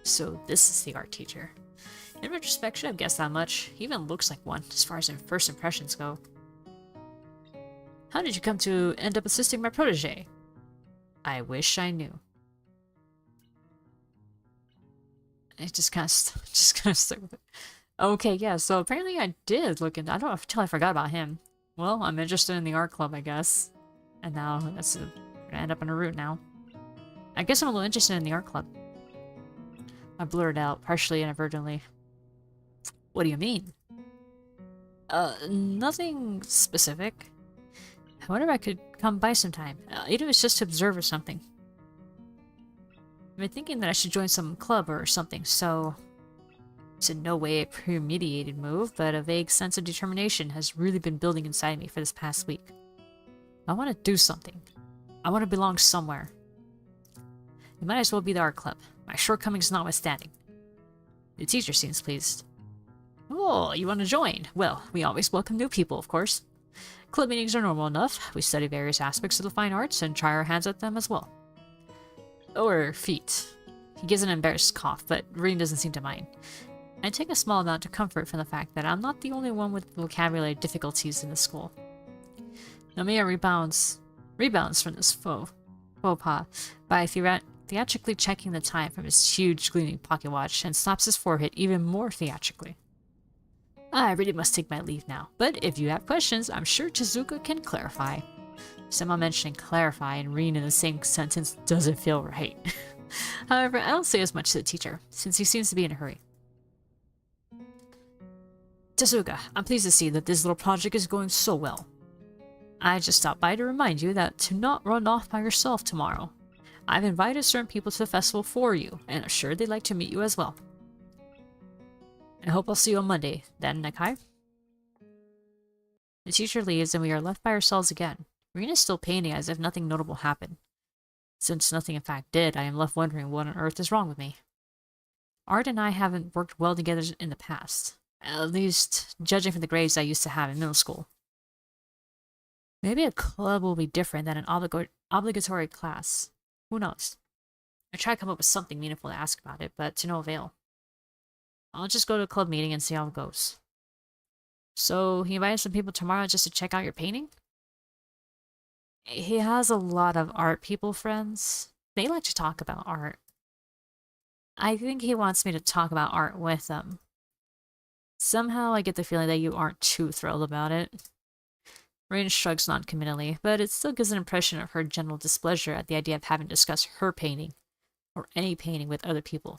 So this is the art teacher. In retrospect, should have guessed that much. He even looks like one, as far as first impressions go. How did you come to end up assisting my protege? I wish I knew. It just kind of stuck with it. Okay, yeah, so apparently I did look into... I don't know until I forgot about him. Well, I'm interested in the art club, I guess. And now, that's gonna end up on a route now. I guess I'm a little interested in the art club. I blurted out, partially inadvertently. What do you mean? Nothing specific. I wonder if I could come by sometime. Even if it's just to observe or something. I've been thinking that I should join some club or something, so... It's in no way a premeditated move, but a vague sense of determination has really been building inside me for this past week. I want to do something. I want to belong somewhere. It might as well be the art club, my shortcomings notwithstanding. The teacher seems pleased. Oh, you want to join? Well, we always welcome new people, of course. Club meetings are normal enough. We study various aspects of the fine arts and try our hands at them as well. Or feet. He gives an embarrassed cough, but Reen doesn't seem to mind. I take a small amount of comfort from the fact that I'm not the only one with vocabulary difficulties in the school. Nomiya rebounds from this faux pas by theatrically checking the time from his huge gleaming pocket watch and slaps his forehead even more theatrically. I really must take my leave now, but if you have questions, I'm sure Tezuka can clarify. Somehow mentioning clarify and Reen in the same sentence doesn't feel right. However, I don't say as much to the teacher, since he seems to be in a hurry. Tezuka, I'm pleased to see that this little project is going so well. I just stopped by to remind you that to not run off by yourself tomorrow. I've invited certain people to the festival for you, and I'm sure they'd like to meet you as well. I hope I'll see you on Monday, then, Nakai. The teacher leaves and we are left by ourselves again. Reen is still painting as if nothing notable happened. Since nothing in fact did, I am left wondering what on earth is wrong with me. Art and I haven't worked well together in the past. At least, judging from the grades I used to have in middle school. Maybe a club will be different than an obligatory class. Who knows? I try to come up with something meaningful to ask about it, but to no avail. I'll just go to a club meeting and see how it goes. So, he invited some people tomorrow just to check out your painting? He has a lot of art people friends. They like to talk about art. I think he wants me to talk about art with them. Somehow I get the feeling that you aren't too thrilled about it. Rain shrugs non-committally, but it still gives an impression of her general displeasure at the idea of having to discuss her painting, or any painting, with other people.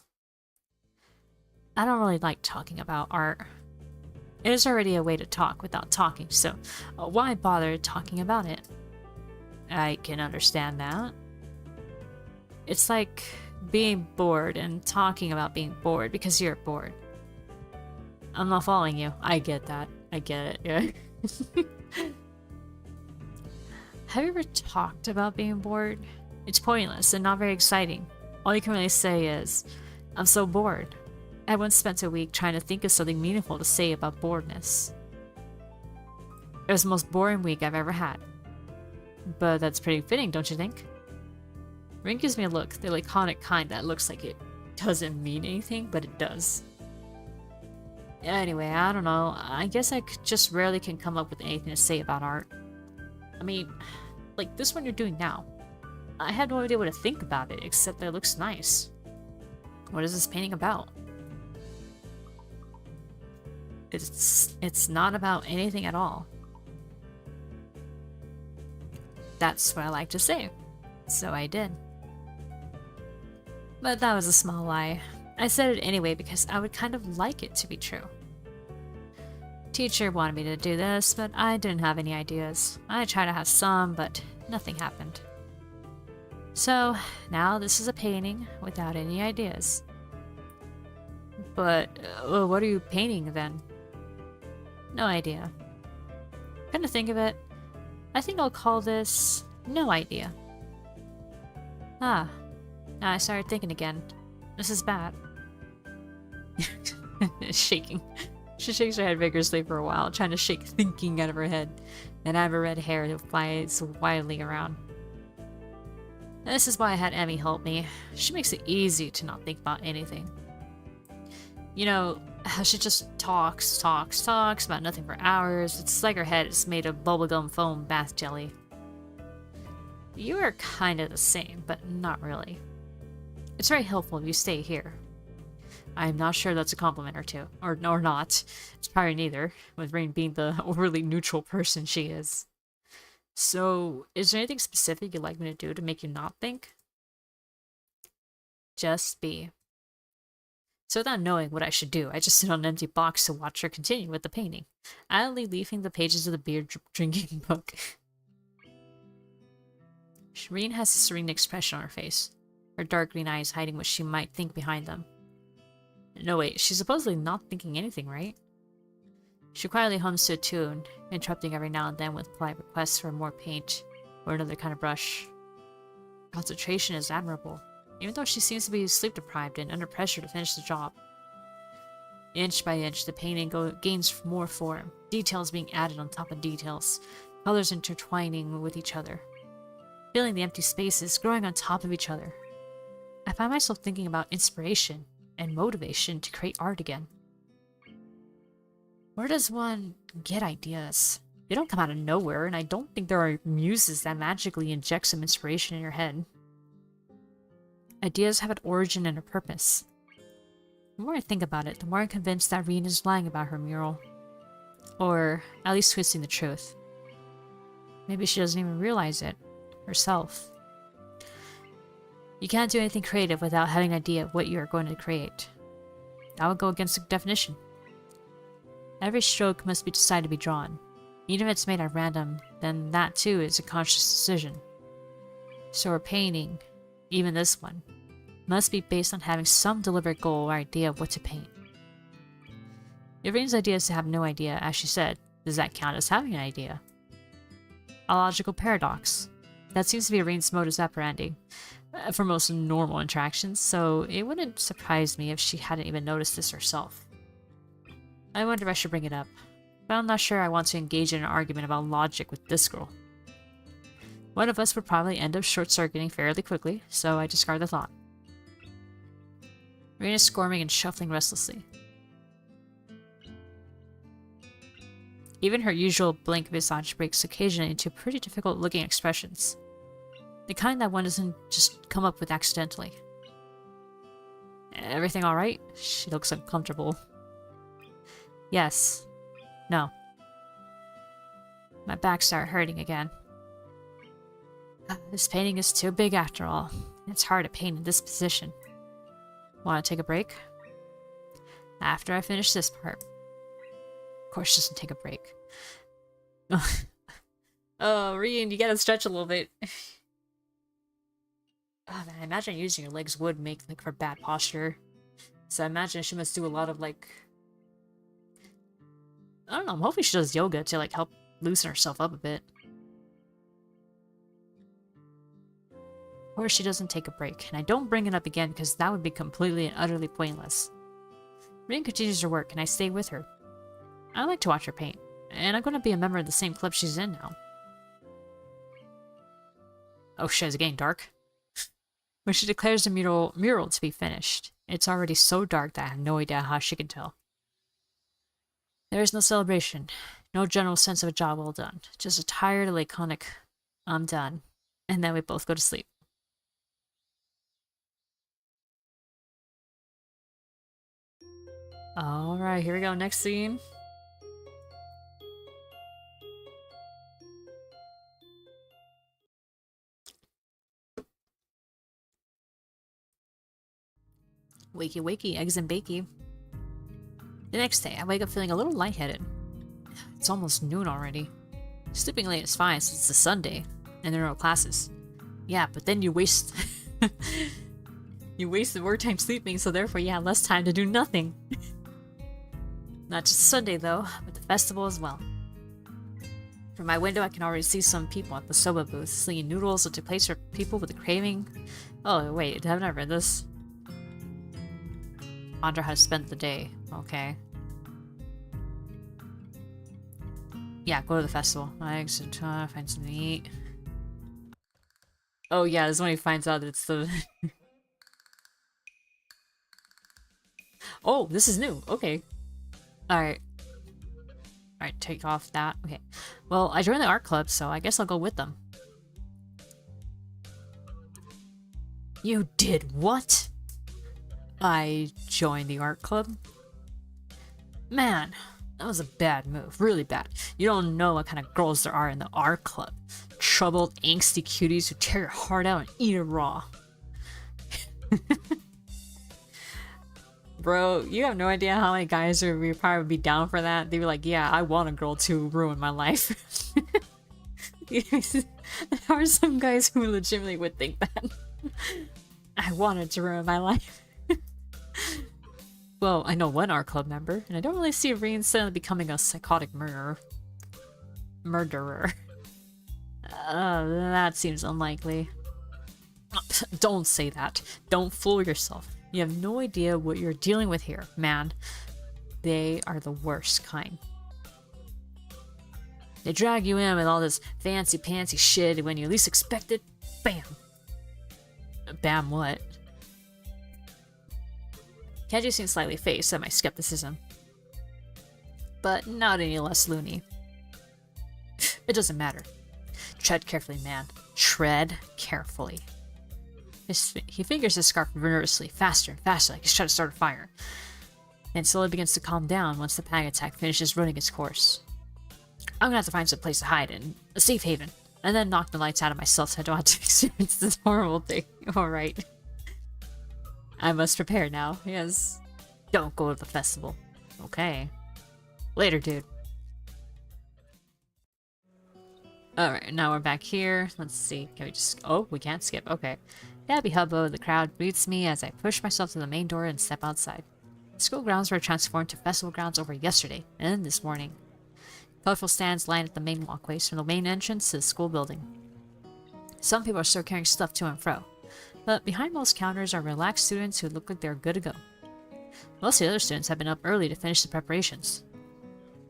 I don't really like talking about art. It is already a way to talk without talking, so why bother talking about it? I can understand that. It's like being bored and talking about being bored because you're bored. I'm not following you. I get that. I get it, yeah. Have you ever talked about being bored? It's pointless and not very exciting. All you can really say is, I'm so bored. I once spent a week trying to think of something meaningful to say about boredness. It was the most boring week I've ever had. But that's pretty fitting, don't you think? Rin gives me a look, the laconic kind that looks like it doesn't mean anything, but it does. Anyway, I don't know. I guess I just rarely can come up with anything to say about art. I mean, like this one you're doing now. I had no idea what to think about it, except that it looks nice. What is this painting about? It's not about anything at all. That's what I like to say. So I did. But that was a small lie. I said it anyway because I would kind of like it to be true. Teacher wanted me to do this, but I didn't have any ideas. I tried to have some, but nothing happened. So, now this is a painting without any ideas. But, what are you painting then? No idea. Come to think of it, I think I'll call this no idea. Ah, now I started thinking again. This is bad. Shaking. She shakes her head vigorously for a while, trying to shake thinking out of her head. Then I have her red hair that flies wildly around. This is why I had Emmy help me. She makes it easy to not think about anything. You know, how she just talks about nothing for hours. It's like her head is made of bubblegum foam bath jelly. You are kind of the same, but not really. It's very helpful if you stay here. I'm not sure that's a compliment or two. Or not. It's probably neither, with Rain being the overly neutral person she is. So, is there anything specific you'd like me to do to make you not think? Just be. So without knowing what I should do, I just sit on an empty box to watch her continue with the painting, idly leafing the pages of the beer-drinking book. Shireen has a serene expression on her face, her dark green eyes hiding what she might think behind them. No wait, she's supposedly not thinking anything, right? She quietly hums to a tune, interrupting every now and then with polite requests for more paint or another kind of brush. Concentration is admirable, even though she seems to be sleep-deprived and under pressure to finish the job. Inch by inch, the painting gains more form, details being added on top of details, colors intertwining with each other, filling the empty spaces, growing on top of each other. I find myself thinking about inspiration and motivation to create art again. Where does one get ideas? They don't come out of nowhere, and I don't think there are muses that magically inject some inspiration in your head. Ideas have an origin and a purpose. The more I think about it, the more I'm convinced that Reen is lying about her mural. Or at least twisting the truth. Maybe she doesn't even realize it herself. You can't do anything creative without having an idea of what you are going to create. That would go against the definition. Every stroke must be decided to be drawn. Even if it's made at random, then that too is a conscious decision. So a painting, even this one, must be based on having some deliberate goal or idea of what to paint. If Reen's idea is to have no idea, as she said, does that count as having an idea? A logical paradox. That seems to be Reen's modus operandi for most normal interactions, so it wouldn't surprise me if she hadn't even noticed this herself. I wonder if I should bring it up, but I'm not sure I want to engage in an argument about logic with this girl. One of us would probably end up short-circuiting fairly quickly, so I discard the thought. Reen is squirming and shuffling restlessly. Even her usual blank visage breaks occasionally into pretty difficult-looking expressions. The kind that one doesn't just come up with accidentally. Everything alright? She looks uncomfortable. Yes. No. My back started hurting again. This painting is too big after all. It's hard to paint in this position. Want to take a break? After I finish this part. Of course she doesn't take a break. Oh, Rian, you gotta stretch a little bit. Oh man, I imagine using your legs would make like for bad posture. So I imagine she must do a lot of like... I don't know, I'm hoping she does yoga to like help loosen herself up a bit. Or she doesn't take a break, and I don't bring it up again because that would be completely and utterly pointless. Rian continues her work, and I stay with her. I like to watch her paint, and I'm gonna be a member of the same club she's in now. Oh shit, is it getting dark? When she declares the mural to be finished, it's already so dark that I have no idea how she can tell. There is no celebration, no general sense of a job well done, just a tired, laconic, I'm done, and then we both go to sleep. Alright, here we go, next scene. Wakey wakey, eggs and bakey. The next day, I wake up feeling a little lightheaded. It's almost noon already. Sleeping late is fine since it's a Sunday, and there are no classes. Yeah, but then you waste... you wasted more time sleeping, so therefore you have less time to do nothing. Not just Sunday though, but the festival as well. From my window I can already see some people at the soba booth, slinging noodles into place for people with a craving. Oh wait, haven't I read this? Ponder how to spend the day. Okay. Yeah, go to the festival. Find something to eat. Oh yeah, this is when he finds out that it's the... Oh, this is new. Okay. Alright. Alright, take off that. Okay. Well, I joined the art club, so I guess I'll go with them. You did what? I joined the art club? Man, that was a bad move. Really bad. You don't know what kind of girls there are in the art club. Troubled, angsty cuties who tear your heart out and eat it raw. Bro, you have no idea how many guys would probably be down for that. They'd be like, yeah, I want a girl to ruin my life. There are some guys who legitimately would think that. I wanted to ruin my life. Well, I know one art club member, and I don't really see Rian suddenly becoming a psychotic murderer. That seems unlikely. Don't say that. Don't fool yourself. You have no idea what you're dealing with here, man. They are the worst kind. They drag you in with all this fancy-pantsy shit, and when you least expect it, bam! Bam what? Kenji seems slightly phased at my skepticism. But not any less loony. It doesn't matter. Tread carefully, man. Tread carefully. He fingers his scarf nervously, faster and faster, like he's trying to start a fire. Then slowly begins to calm down once the panic attack finishes running its course. I'm gonna have to find some place to hide in, a safe haven, and then knock the lights out of myself so I don't have to experience this horrible thing. Alright. I must prepare now. Yes. Don't go to the festival. Okay. Later, dude. Alright, now we're back here. Let's see. Can we just... Oh, we can't skip. Okay. Gabby Hubbo of the crowd greets me as I push myself to the main door and step outside. The school grounds were transformed to festival grounds over yesterday and this morning. Colorful stands line at the main walkways from the main entrance to the school building. Some people are still carrying stuff to and fro, but behind most counters are relaxed students who look like they're good to go. Most of the other students have been up early to finish the preparations.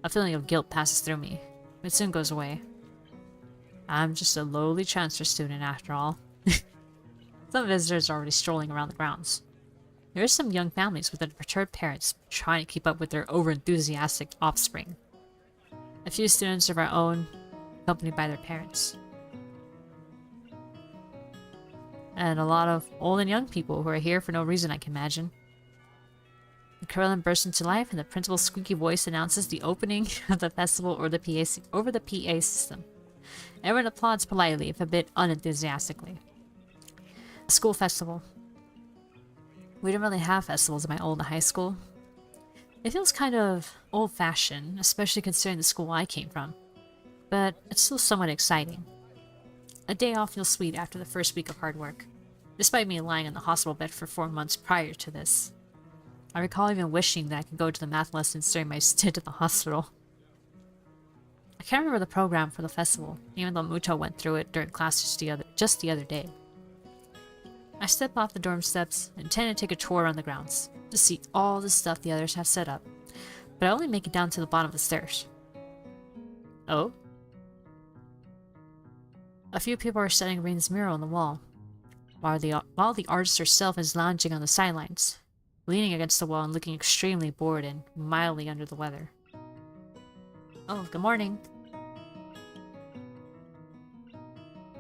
A feeling of guilt passes through me. It soon goes away. I'm just a lowly transfer student after all. Some visitors are already strolling around the grounds. There are some young families with their perturbed parents trying to keep up with their overenthusiastic offspring. A few students of our own, accompanied by their parents. And a lot of old and young people who are here for no reason, I can imagine. The carillon bursts into life, and the principal's squeaky voice announces the opening of the festival over the PA system. Everyone applauds politely, if a bit unenthusiastically. School festival. We didn't really have festivals in my old high school. It feels kind of old-fashioned, especially considering the school I came from. But it's still somewhat exciting. A day off feels sweet after the first week of hard work, despite me lying in the hospital bed for 4 months prior to this. I recall even wishing that I could go to the math lessons during my stint at the hospital. I can't remember the program for the festival, even though Muto went through it during class just the other day. I step off the dorm steps and intend to take a tour around the grounds, to see all the stuff the others have set up, but I only make it down to the bottom of the stairs. Oh? A few people are studying Reen's mural on the wall, while the artist herself is lounging on the sidelines, leaning against the wall and looking extremely bored and mildly under the weather. Oh, good morning.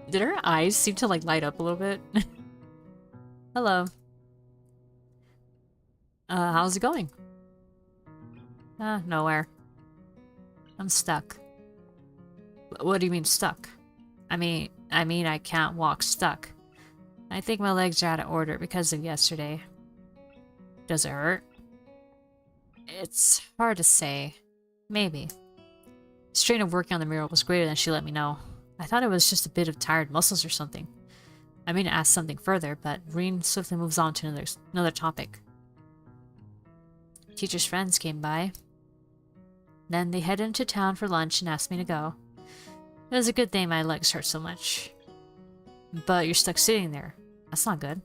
Did her eyes seem to light up a little bit? Hello. How's it going? Nowhere. I'm stuck. What do you mean stuck? I mean I can't walk stuck. I think my legs are out of order because of yesterday. Does it hurt? It's hard to say. Maybe. The strain of working on the mural was greater than she let me know. I thought it was just a bit of tired muscles or something. I mean to ask something further, but Reen swiftly moves on to another topic. Teacher's friends came by. Then they headed into town for lunch and asked me to go. It was a good thing my legs hurt so much. But you're stuck sitting there. That's not good.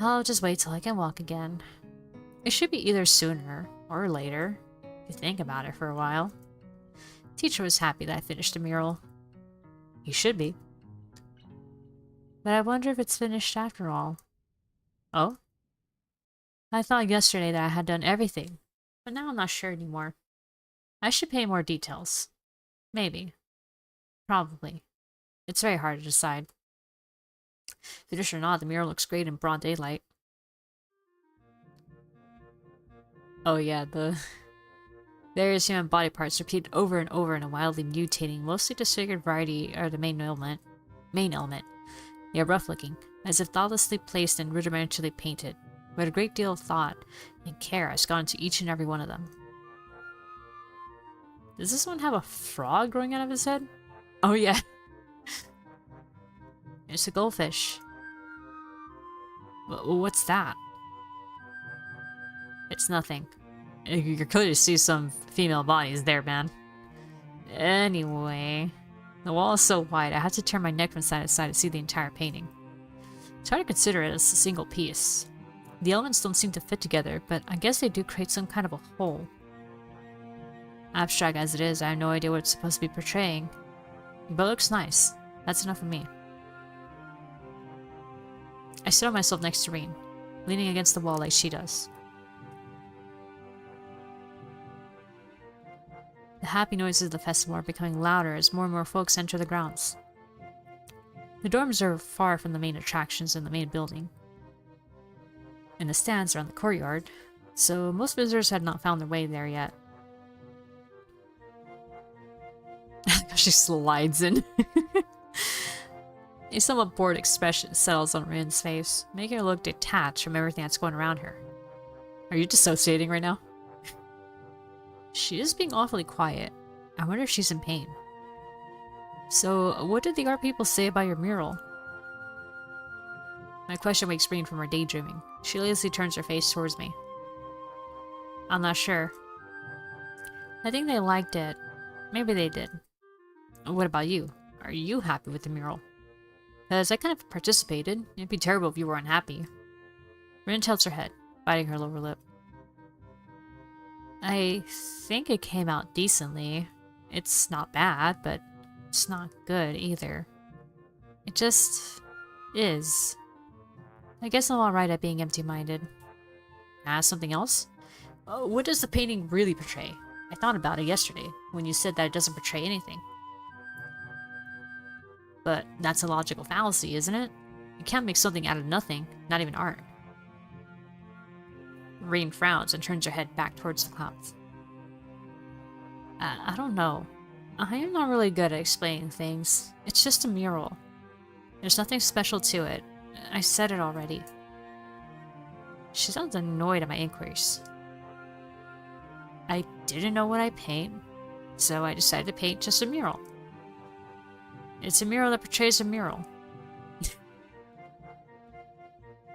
I'll just wait till I can walk again. It should be either sooner or later, if you think about it for a while. Teacher was happy that I finished the mural. He should be. But I wonder if it's finished after all. Oh? I thought yesterday that I had done everything, but now I'm not sure anymore. I should pay more details. Maybe. Probably. It's very hard to decide. Finished or not, the mural looks great in broad daylight. Oh yeah, the various human body parts repeated over and over in a wildly mutating, mostly disfigured variety are the main element. They are rough looking, as if thoughtlessly placed and rudimentarily painted, but a great deal of thought and care has gone into each and every one of them. Does this one have a frog growing out of his head? Oh yeah. It's a goldfish. What's that? It's nothing. You can clearly see some female bodies there, man. Anyway, the wall is so wide I have to turn my neck from side to side to see the entire painting. It's hard to consider it as a single piece. The elements don't seem to fit together, but I guess they do create some kind of a whole. Abstract as it is, I have no idea what it's supposed to be portraying. But it looks nice. That's enough for me. I sit on myself next to Reen, leaning against the wall like she does. The happy noises of the festival are becoming louder as more and more folks enter the grounds. The dorms are far from the main attractions in the main building, and the stands are in the courtyard, so most visitors had not found their way there yet. She slides in. A somewhat bored expression settles on Reen's face, making her look detached from everything that's going around her. Are you dissociating right now? She is being awfully quiet. I wonder if she's in pain. So, what did the art people say about your mural? My question wakes Reen from her daydreaming. She lazily turns her face towards me. I'm not sure. I think they liked it. Maybe they did. What about you? Are you happy with the mural? Because I kind of participated. It'd be terrible if you were unhappy. Reen tilts her head, biting her lower lip. I think it came out decently. It's not bad, but it's not good either. It just is. I guess I'm alright at being empty-minded. Something else? What does the painting really portray? I thought about it yesterday, when you said that it doesn't portray anything. But that's a logical fallacy, isn't it? You can't make something out of nothing, not even art. Rain frowns and turns her head back towards the clouds. I don't know. I am not really good at explaining things. It's just a mural. There's nothing special to it. I said it already. She sounds annoyed at my inquiries. I didn't know what I paint, so I decided to paint just a mural. It's a mural that portrays a mural.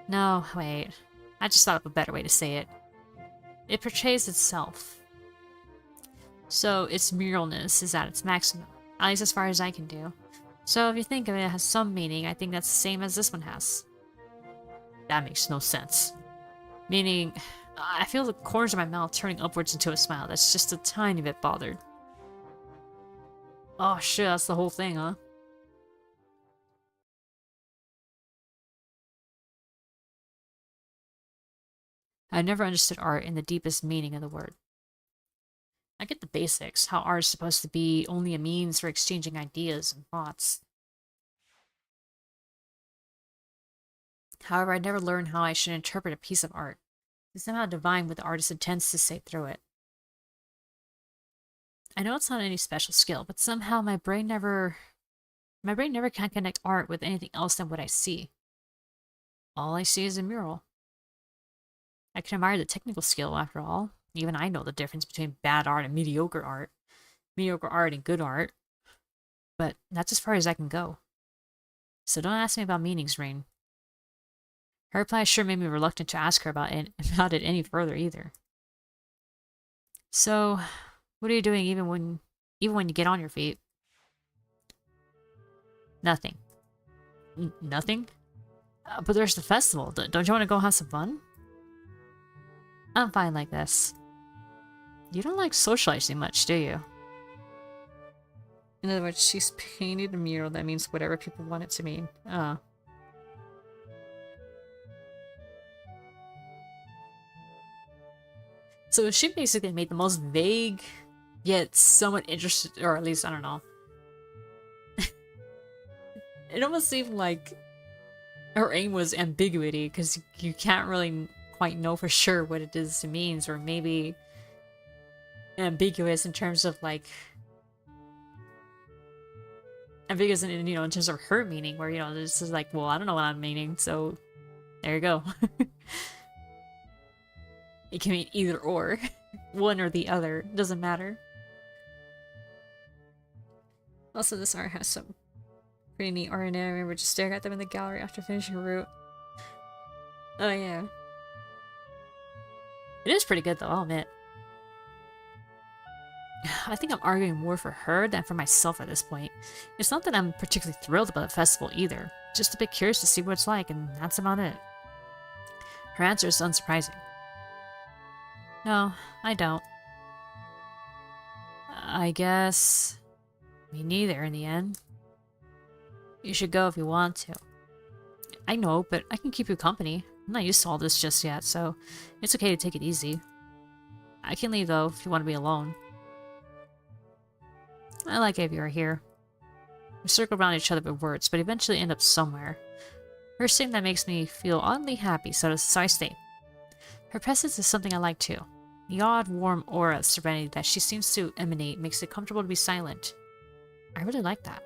No, wait. I just thought of a better way to say it. It portrays itself. So its muralness is at its maximum, at least as far as I can do. So if you think of it as some meaning, I think that's the same as this one has. That makes no sense. Meaning, I feel the corners of my mouth turning upwards into a smile that's just a tiny bit bothered. Oh shit, that's the whole thing, huh? I never understood art in the deepest meaning of the word. I get the basics, how art is supposed to be only a means for exchanging ideas and thoughts. However, I never learned how I should interpret a piece of art, to somehow divine what the artist intends to say through it. I know it's not any special skill, but somehow my brain never can connect art with anything else than what I see. All I see is a mural. I can admire the technical skill, after all. Even I know the difference between bad art and mediocre art and good art. But that's as far as I can go. So don't ask me about meanings, Rain. Her reply sure made me reluctant to ask her about it any further either. So, what are you doing even when you get on your feet? Nothing. Nothing? But there's the festival. Don't you want to go have some fun? I'm fine like this. You don't like socializing much, do you? In other words, she's painted a mural that means whatever people want it to mean. So she basically made the most vague, yet somewhat interested, or at least, I don't know. It almost seemed like her aim was ambiguity, because you can't really quite know for sure what it is it means, or maybe ambiguous in terms of like ambiguous in in terms of her meaning, where this is like, well, I don't know what I'm meaning, so there you go. It can mean either or, one or the other, doesn't matter. Also, this art has some pretty neat art in it. I remember just staring at them in the gallery after finishing a route. Oh yeah. It is pretty good though, I'll admit. I think I'm arguing more for her than for myself at this point. It's not that I'm particularly thrilled about the festival either. Just a bit curious to see what it's like, and that's about it. Her answer is unsurprising. No, I don't. I guess... me neither in the end. You should go if you want to. I know, but I can keep you company. I'm not used to all this just yet, so it's okay to take it easy. I can leave though if you want to be alone. I like it if you're here. We circle around each other with words, but eventually end up somewhere. First thing that makes me feel oddly happy, so I stay. Her presence is something I like too. The odd, warm aura of serenity that she seems to emanate makes it comfortable to be silent. I really like that.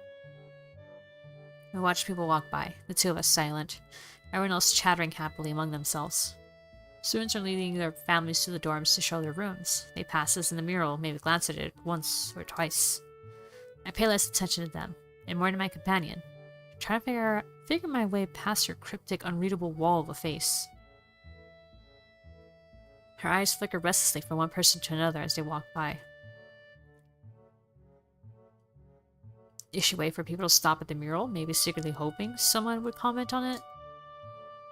We watch people walk by, the two of us silent, everyone else chattering happily among themselves. Students are leading their families to the dorms to show their rooms. They pass us in the mural, maybe glance at it once or twice. I pay less attention to them, and more to my companion, trying to figure my way past her cryptic, unreadable wall of a face. Her eyes flicker restlessly from one person to another as they walk by. Is she waiting for people to stop at the mural, maybe secretly hoping someone would comment on it?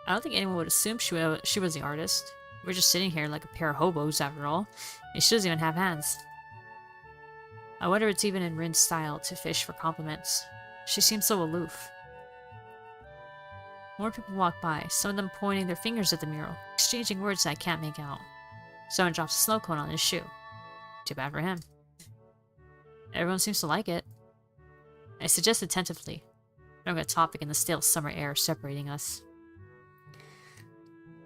I don't think anyone would assume she was the artist. We're just sitting here like a pair of hobos after all, and she doesn't even have hands. I wonder if it's even in Rin's style to fish for compliments. She seems so aloof. More people walk by, some of them pointing their fingers at the mural, exchanging words that I can't make out. Someone drops a snow cone on his shoe. Too bad for him. Everyone seems to like it. I suggest attentively. I don't get a topic in the stale summer air separating us.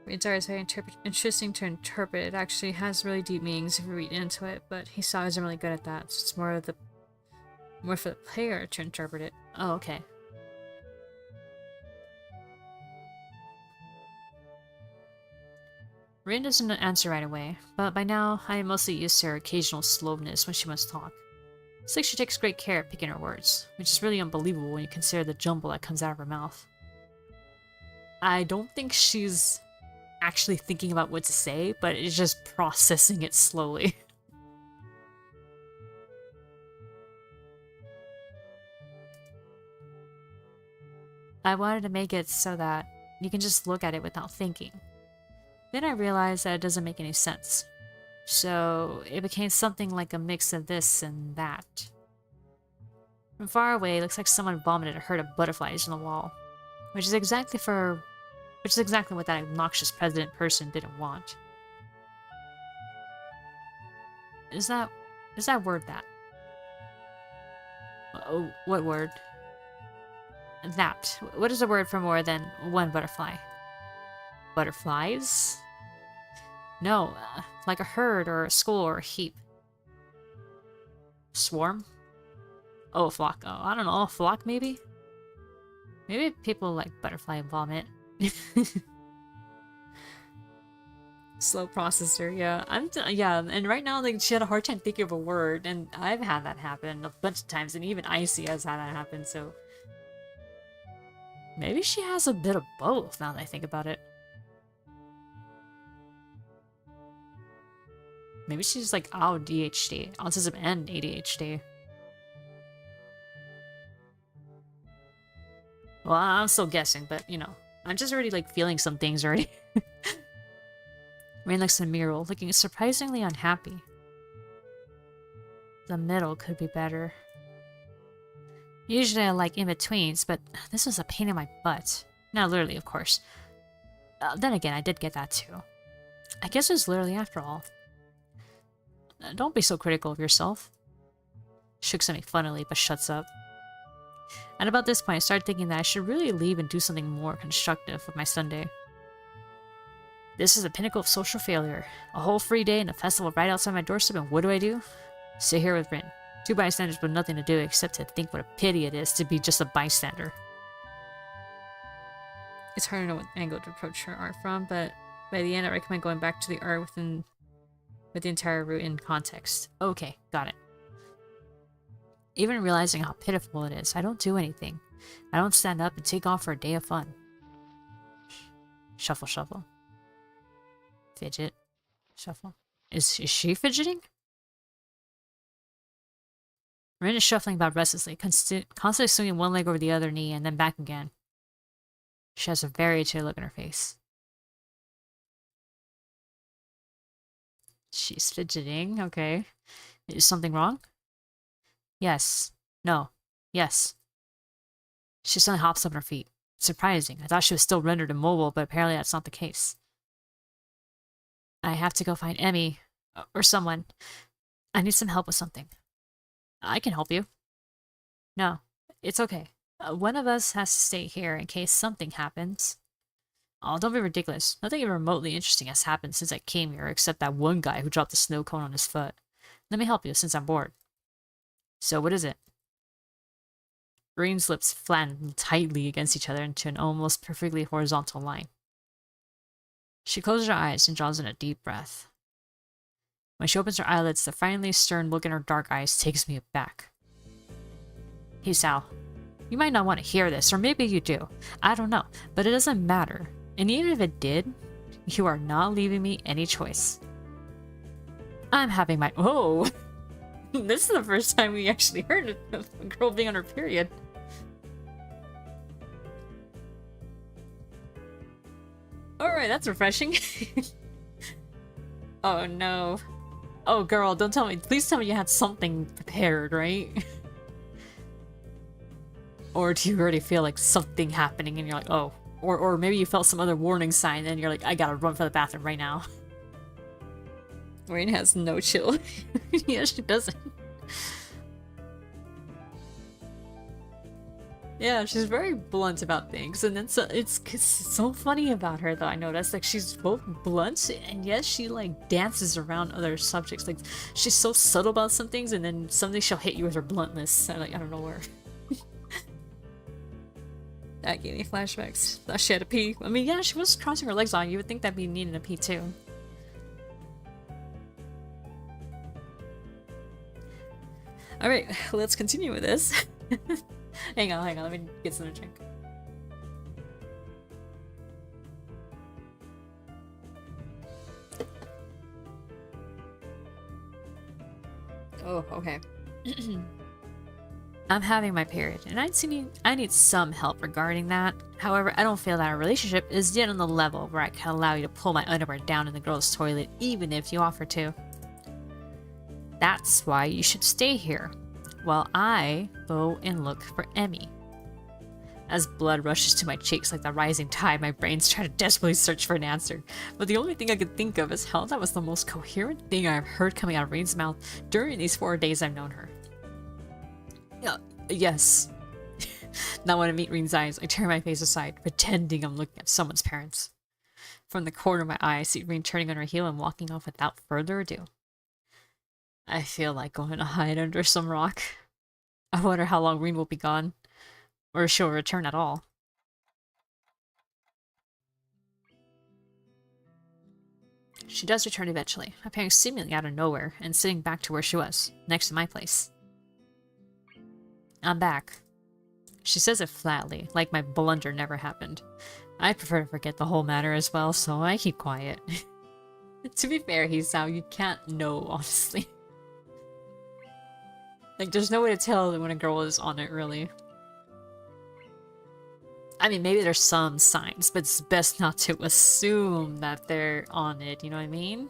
It's always very interesting to interpret. It actually has really deep meanings if you read into it, but Hisao isn't really good at that, so it's more for the player to interpret it. Oh, okay. Rin doesn't answer right away, but by now I am mostly used to her occasional slowness when she must talk. It's like she takes great care of picking her words, which is really unbelievable when you consider the jumble that comes out of her mouth. I don't think she's actually thinking about what to say, but it's just processing it slowly. I wanted to make it so that you can just look at it without thinking. Then I realized that it doesn't make any sense. So it became something like a mix of this and that. From far away, it looks like someone vomited a herd of butterflies on the wall, which is exactly what that obnoxious president person didn't want. Is that word that? Oh, what word? That. What is a word for more than one butterfly? Butterflies? No, like a herd or a school or a heap. Swarm? Oh, a flock. Oh, I don't know. A flock, maybe? Maybe people like butterfly vomit. Slow processor, yeah. Yeah, and right now, like, she had a hard time thinking of a word, and I've had that happen a bunch of times, and even Icy has had that happen, so... Maybe she has a bit of both, now that I think about it. Maybe she's like ADHD, autism and ADHD. Well, I'm still guessing, but, you know, I'm just already, like, feeling some things already. Rain looks in the mirror, looking surprisingly unhappy. The middle could be better. Usually I like in-betweens, but this was a pain in my butt. Not literally, of course. Then again, I did get that too. I guess it was literally after all. Don't be so critical of yourself. She looks at me funnily, but shuts up. At about this point, I started thinking that I should really leave and do something more constructive with my Sunday. This is the pinnacle of social failure. A whole free day and a festival right outside my doorstep, and what do? Sit here with Rin. Two bystanders with nothing to do except to think what a pity it is to be just a bystander. It's hard to know what angle to approach her art from, but by the end I recommend going back to the art with the entire route in context. Okay, got it. Even realizing how pitiful it is, I don't do anything. I don't stand up and take off for a day of fun. Shuffle, shuffle. Fidget. Shuffle. Is she fidgeting? Rin is shuffling about restlessly, constantly swinging one leg over the other knee and then back again. She has a very irritated look on her face. She's fidgeting, okay. Is something wrong? Yes. No. Yes. She suddenly hops up on her feet. Surprising. I thought she was still rendered immobile, but apparently that's not the case. I have to go find Emmy. Or someone. I need some help with something. I can help you. No. It's okay. One of us has to stay here in case something happens. Oh, don't be ridiculous. Nothing even remotely interesting has happened since I came here, except that one guy who dropped a snow cone on his foot. Let me help you, since I'm bored. So what is it? Rin's lips flattened tightly against each other into an almost perfectly horizontal line. She closes her eyes and draws in a deep breath. When she opens her eyelids, the finally stern look in her dark eyes takes me aback. Hey Sal, you might not want to hear this, or maybe you do. I don't know, but it doesn't matter. And even if it did, you are not leaving me any choice. I'm having my— oh! This is the first time we actually heard of a girl being on her period. Alright, that's refreshing. Oh no. Oh girl, don't tell me— please tell me you had something prepared, right? Or do you already feel like something happening and you're like, oh. Or maybe you felt some other warning sign and you're like, I gotta run for the bathroom right now. Rain has no chill. Yeah, she doesn't. Yeah, she's very blunt about things, and then it's so funny about her though. I noticed like she's both blunt and yes, she like dances around other subjects. Like she's so subtle about some things, and then suddenly she'll hit you with her bluntness. And like I don't know where. That gave me flashbacks. Thought she had a pee. I mean, yeah, she was crossing her legs on. You would think that'd be needing a pee too. All right, let's continue with this. hang on, let me get some drink. Oh, okay. I'm having my period, and I need some help regarding that. However, I don't feel that our relationship is yet on the level where I can allow you to pull my underwear down in the girls' toilet, even if you offer to. That's why you should stay here, while I go and look for Emmy. As blood rushes to my cheeks like the rising tide, my brain's trying to desperately search for an answer. But the only thing I could think of is how that was the most coherent thing I've heard coming out of Reen's mouth during these 4 days I've known her. Yes. Now when I meet Reen's eyes, I turn my face aside, pretending I'm looking at someone's parents. From the corner of my eye, I see Reen turning on her heel and walking off without further ado. I feel like going to hide under some rock. I wonder how long Reen will be gone, or if she'll return at all. She does return eventually, appearing seemingly out of nowhere and sitting back to where she was, next to my place. I'm back. She says it flatly, like my blunder never happened. I prefer to forget the whole matter as well, so I keep quiet. To be fair, Hisao, you can't know, honestly. Like, there's no way to tell when a girl is on it, really. I mean, maybe there's some signs, but it's best not to assume that they're on it, you know what I mean?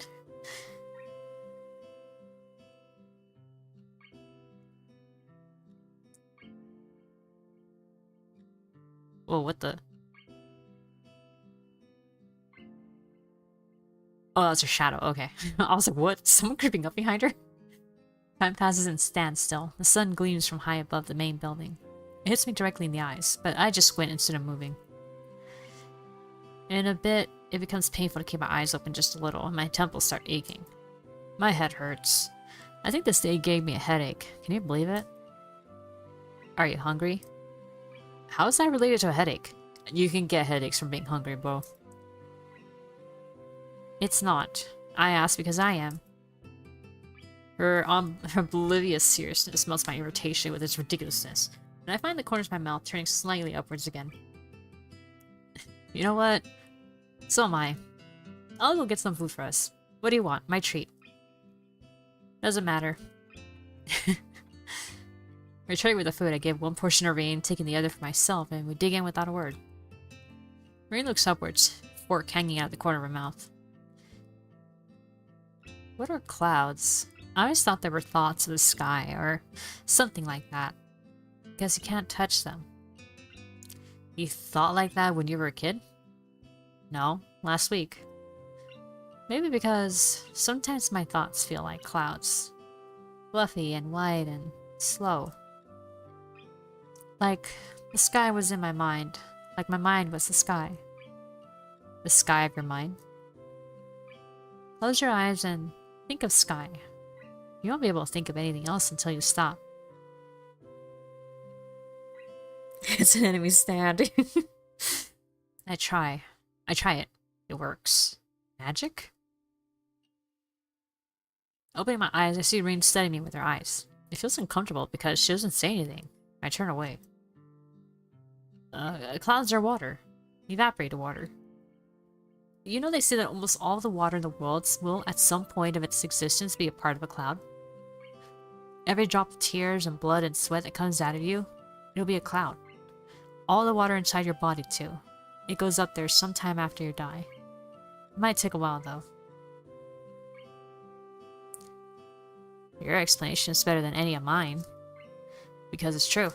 Whoa, what the? Oh, that's her shadow, okay. I was like, what? Someone creeping up behind her? Time passes and stands still. The sun gleams from high above the main building. It hits me directly in the eyes, but I just squint instead of moving. In a bit, it becomes painful to keep my eyes open just a little, and my temples start aching. My head hurts. I think this day gave me a headache. Can you believe it? Are you hungry? How is that related to a headache? You can get headaches from being hungry, bro. It's not. I ask because I am. Her oblivious seriousness melts my irritation with its ridiculousness, and I find the corners of my mouth turning slightly upwards again. You know what? So am I. I'll go get some food for us. What do you want? My treat. Doesn't matter. Returning with the food, I give one portion to Reen, taking the other for myself, and we dig in without a word. Reen looks upwards, fork hanging out the corner of her mouth. What are clouds? I always thought they were thoughts of the sky, or something like that. Guess you can't touch them. You thought like that when you were a kid? No, last week. Maybe because sometimes my thoughts feel like clouds. Fluffy and white and slow. Like the sky was in my mind. Like my mind was the sky. The sky of your mind. Close your eyes and think of sky. You won't be able to think of anything else until you stop. It's an enemy stand. I try it. It works. Magic? Opening my eyes, I see Reen studying me with her eyes. It feels uncomfortable because she doesn't say anything. I turn away. Clouds are water. Evaporated water. You know they say that almost all the water in the world will, at some point of its existence, be a part of a cloud? Every drop of tears and blood and sweat that comes out of you, it'll be a cloud. All the water inside your body, too. It goes up there sometime after you die. It might take a while, though. Your explanation is better than any of mine. Because it's true.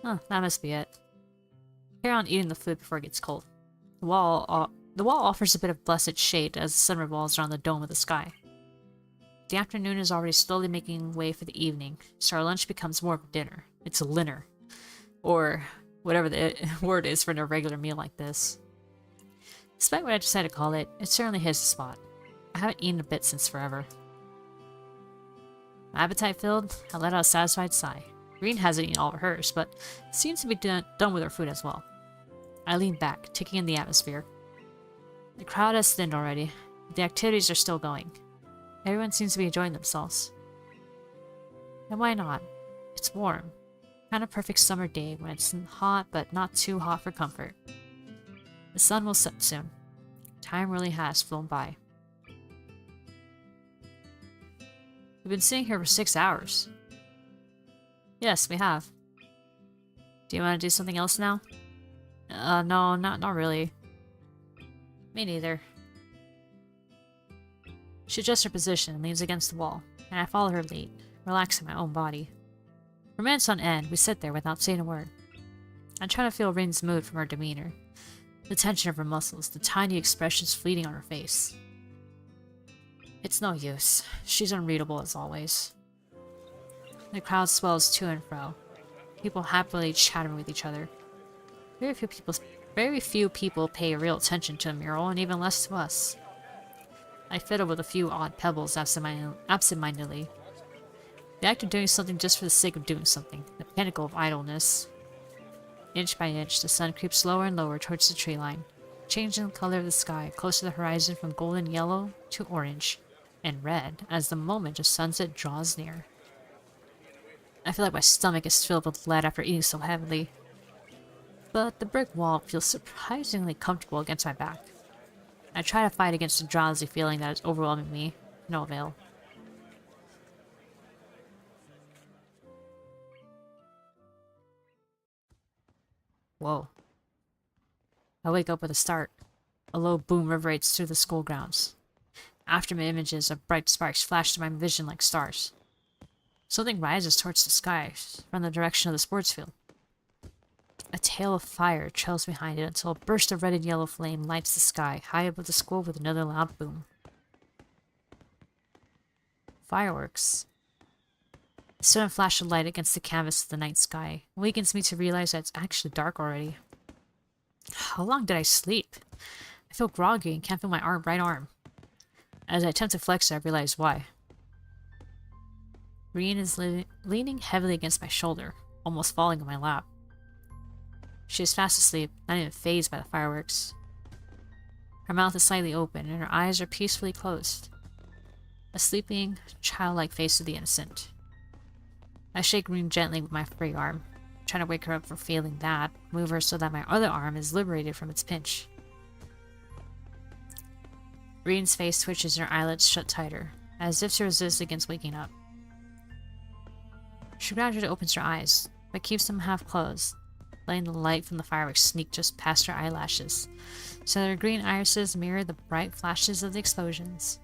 Huh, that must be it. Carry on eating the food before it gets cold. The wall offers a bit of blessed shade as the sun revolves around the dome of the sky. The afternoon is already slowly making way for the evening, so our lunch becomes more of a dinner. It's a linner. Or whatever the word is for an irregular meal like this. Despite what I decided to call it, it certainly hits the spot. I haven't eaten a bit since forever. My appetite filled, I let out a satisfied sigh. Green hasn't eaten all of hers, but seems to be done with her food as well. I lean back, taking in the atmosphere. The crowd has thinned already, but the activities are still going. Everyone seems to be enjoying themselves. And why not? It's warm. Kind of perfect summer day when it's hot, but not too hot for comfort. The sun will set soon. Time really has flown by. We've been sitting here for 6 hours. Yes, we have. Do you want to do something else now? No, not really. Me neither. She adjusts her position and leans against the wall, and I follow her lead, relaxing my own body. For minutes on end, we sit there without saying a word. I try to feel Rin's mood from her demeanor, the tension of her muscles, the tiny expressions fleeting on her face. It's no use. She's unreadable as always. The crowd swells to and fro, people happily chattering with each other. Very few people pay real attention to a mural, and even less to us. I fiddle with a few odd pebbles absentmindedly. The act of doing something just for the sake of doing something, the pinnacle of idleness. Inch by inch, the sun creeps lower and lower towards the tree line, changing the color of the sky close to the horizon from golden yellow to orange and red as the moment of sunset draws near. I feel like my stomach is filled with lead after eating so heavily, but the brick wall feels surprisingly comfortable against my back. I try to fight against the drowsy feeling that is overwhelming me. No avail. Whoa. I wake up with a start. A low boom reverberates through the school grounds. After me, images of bright sparks flash through my vision like stars. Something rises towards the sky from the direction of the sports field. A tail of fire trails behind it until a burst of red and yellow flame lights the sky high above the school with another loud boom. Fireworks. A sudden flash of light against the canvas of the night sky awakens me to realize that it's actually dark already. How long did I sleep? I feel groggy and can't feel my right arm. As I attempt to flex it, I realize why. Rien is leaning heavily against my shoulder, almost falling on my lap. She is fast asleep, not even fazed by the fireworks. Her mouth is slightly open, and her eyes are peacefully closed. A sleeping, childlike face of the innocent. I shake Rien gently with my free arm, trying to wake her up from feeling that, move her so that my other arm is liberated from its pinch. Rien's face twitches and her eyelids shut tighter, as if to resist against waking up. She gradually opens her eyes, but keeps them half closed, letting the light from the fireworks sneak just past her eyelashes, so that her green irises mirror the bright flashes of the explosions.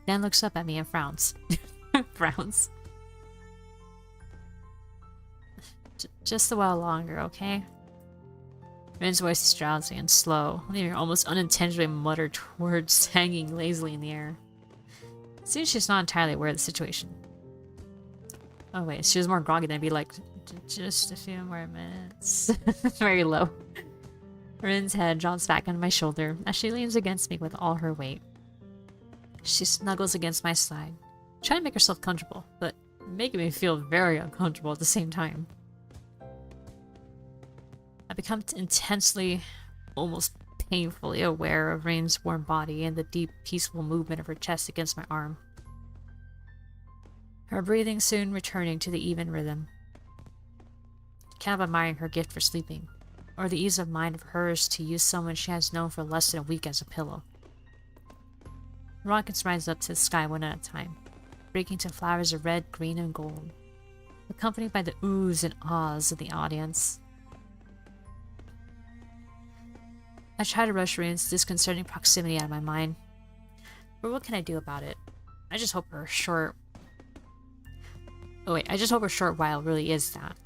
Then looks up at me and frowns. Frowns. Just a while longer, okay? Rin's voice is drowsy and slow, leaving her almost unintentionally muttered words hanging lazily in the air. It seems she's not entirely aware of the situation. Oh wait, she was more groggy than I'd be like, just a few more minutes. Very low. Rin's head drops back on my shoulder as she leans against me with all her weight. She snuggles against my side, trying to make herself comfortable, but making me feel very uncomfortable at the same time. I become intensely, almost painfully aware of Rain's warm body and the deep, peaceful movement of her chest against my arm. Her breathing soon returning to the even rhythm. Kind of admiring her gift for sleeping, or the ease of mind of hers to use someone she has known for less than a week as a pillow. Rockets rise up to the sky one at a time, breaking to flowers of red, green, and gold, accompanied by the oohs and ahs of the audience. I try to rush Rain's disconcerting proximity out of my mind, but what can I do about it? I just hope her short while really is that.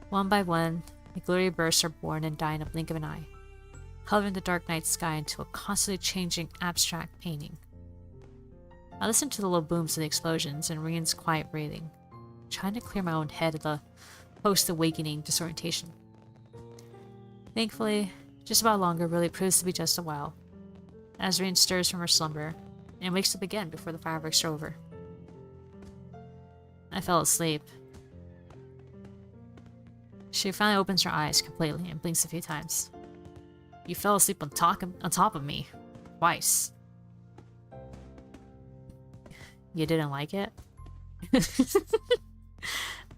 One by one, the glory bursts are born and die in a blink of an eye, coloring the dark night sky into a constantly changing abstract painting. I listen to the low booms of the explosions and Rien's quiet breathing, trying to clear my own head of the post-awakening disorientation. Thankfully, just about longer really proves to be just a while, as Rin stirs from her slumber and wakes up again before the fireworks are over. I fell asleep. She finally opens her eyes completely and blinks a few times. You fell asleep on top of me. Twice. You didn't like it?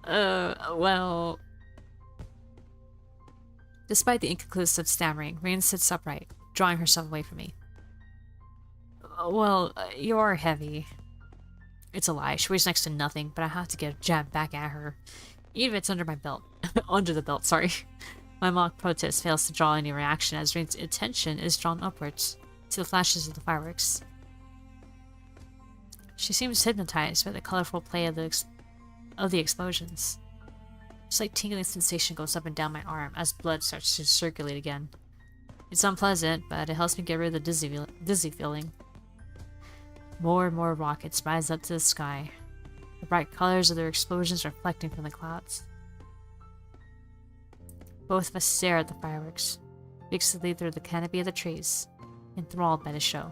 Well... Despite the inconclusive stammering, Rain sits upright, drawing herself away from me. Well, you're heavy. It's a lie. She weighs next to nothing, but I have to get a jab back at her. Even if it's under my belt. Under the belt, sorry. My mock protest fails to draw any reaction as Rain's attention is drawn upwards to the flashes of the fireworks. She seems hypnotized by the colorful play of the explosions. A slight tingling sensation goes up and down my arm as blood starts to circulate again. It's unpleasant, but it helps me get rid of the dizzy feeling. More and more rockets rise up to the sky, the bright colors of their explosions reflecting from the clouds. Both of us stare at the fireworks, fixedly through the canopy of the trees, enthralled by the show.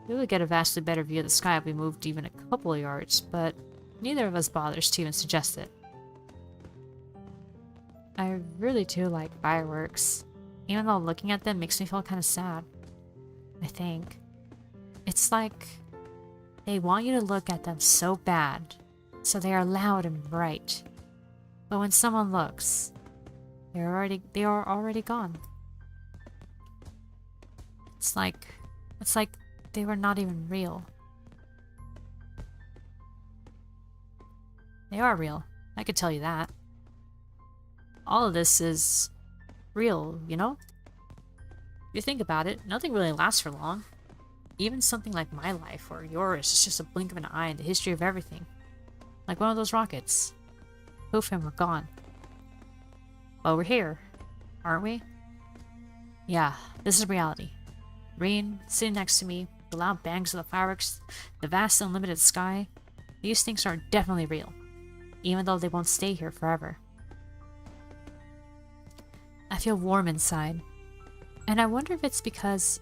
We would get a vastly better view of the sky if we moved even a couple of yards, but neither of us bothers to even suggest it. I really do like fireworks, even though looking at them makes me feel kind of sad. I think. It's like they want you to look at them so bad, so they are loud and bright. But when someone looks, they are already gone. It's like they were not even real. They are real. I could tell you that. All of this is real, you know? If you think about it, nothing really lasts for long. Even something like my life or yours is just a blink of an eye in the history of everything. Like one of those rockets. Poof, and we're gone. Well, we're here, aren't we? Yeah, this is reality. Rain, sitting next to me, the loud bangs of the fireworks, the vast unlimited sky. These things are definitely real, even though they won't stay here forever. I feel warm inside, and I wonder if it's because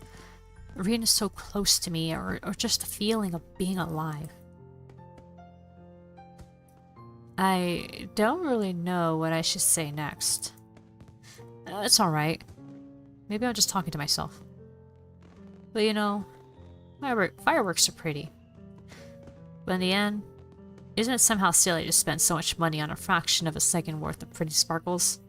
Rain is so close to me or just the feeling of being alive. I don't really know what I should say next. It's alright. Maybe I'm just talking to myself. But you know, fireworks are pretty. But in the end, isn't it somehow silly to spend so much money on a fraction of a second worth of pretty sparkles?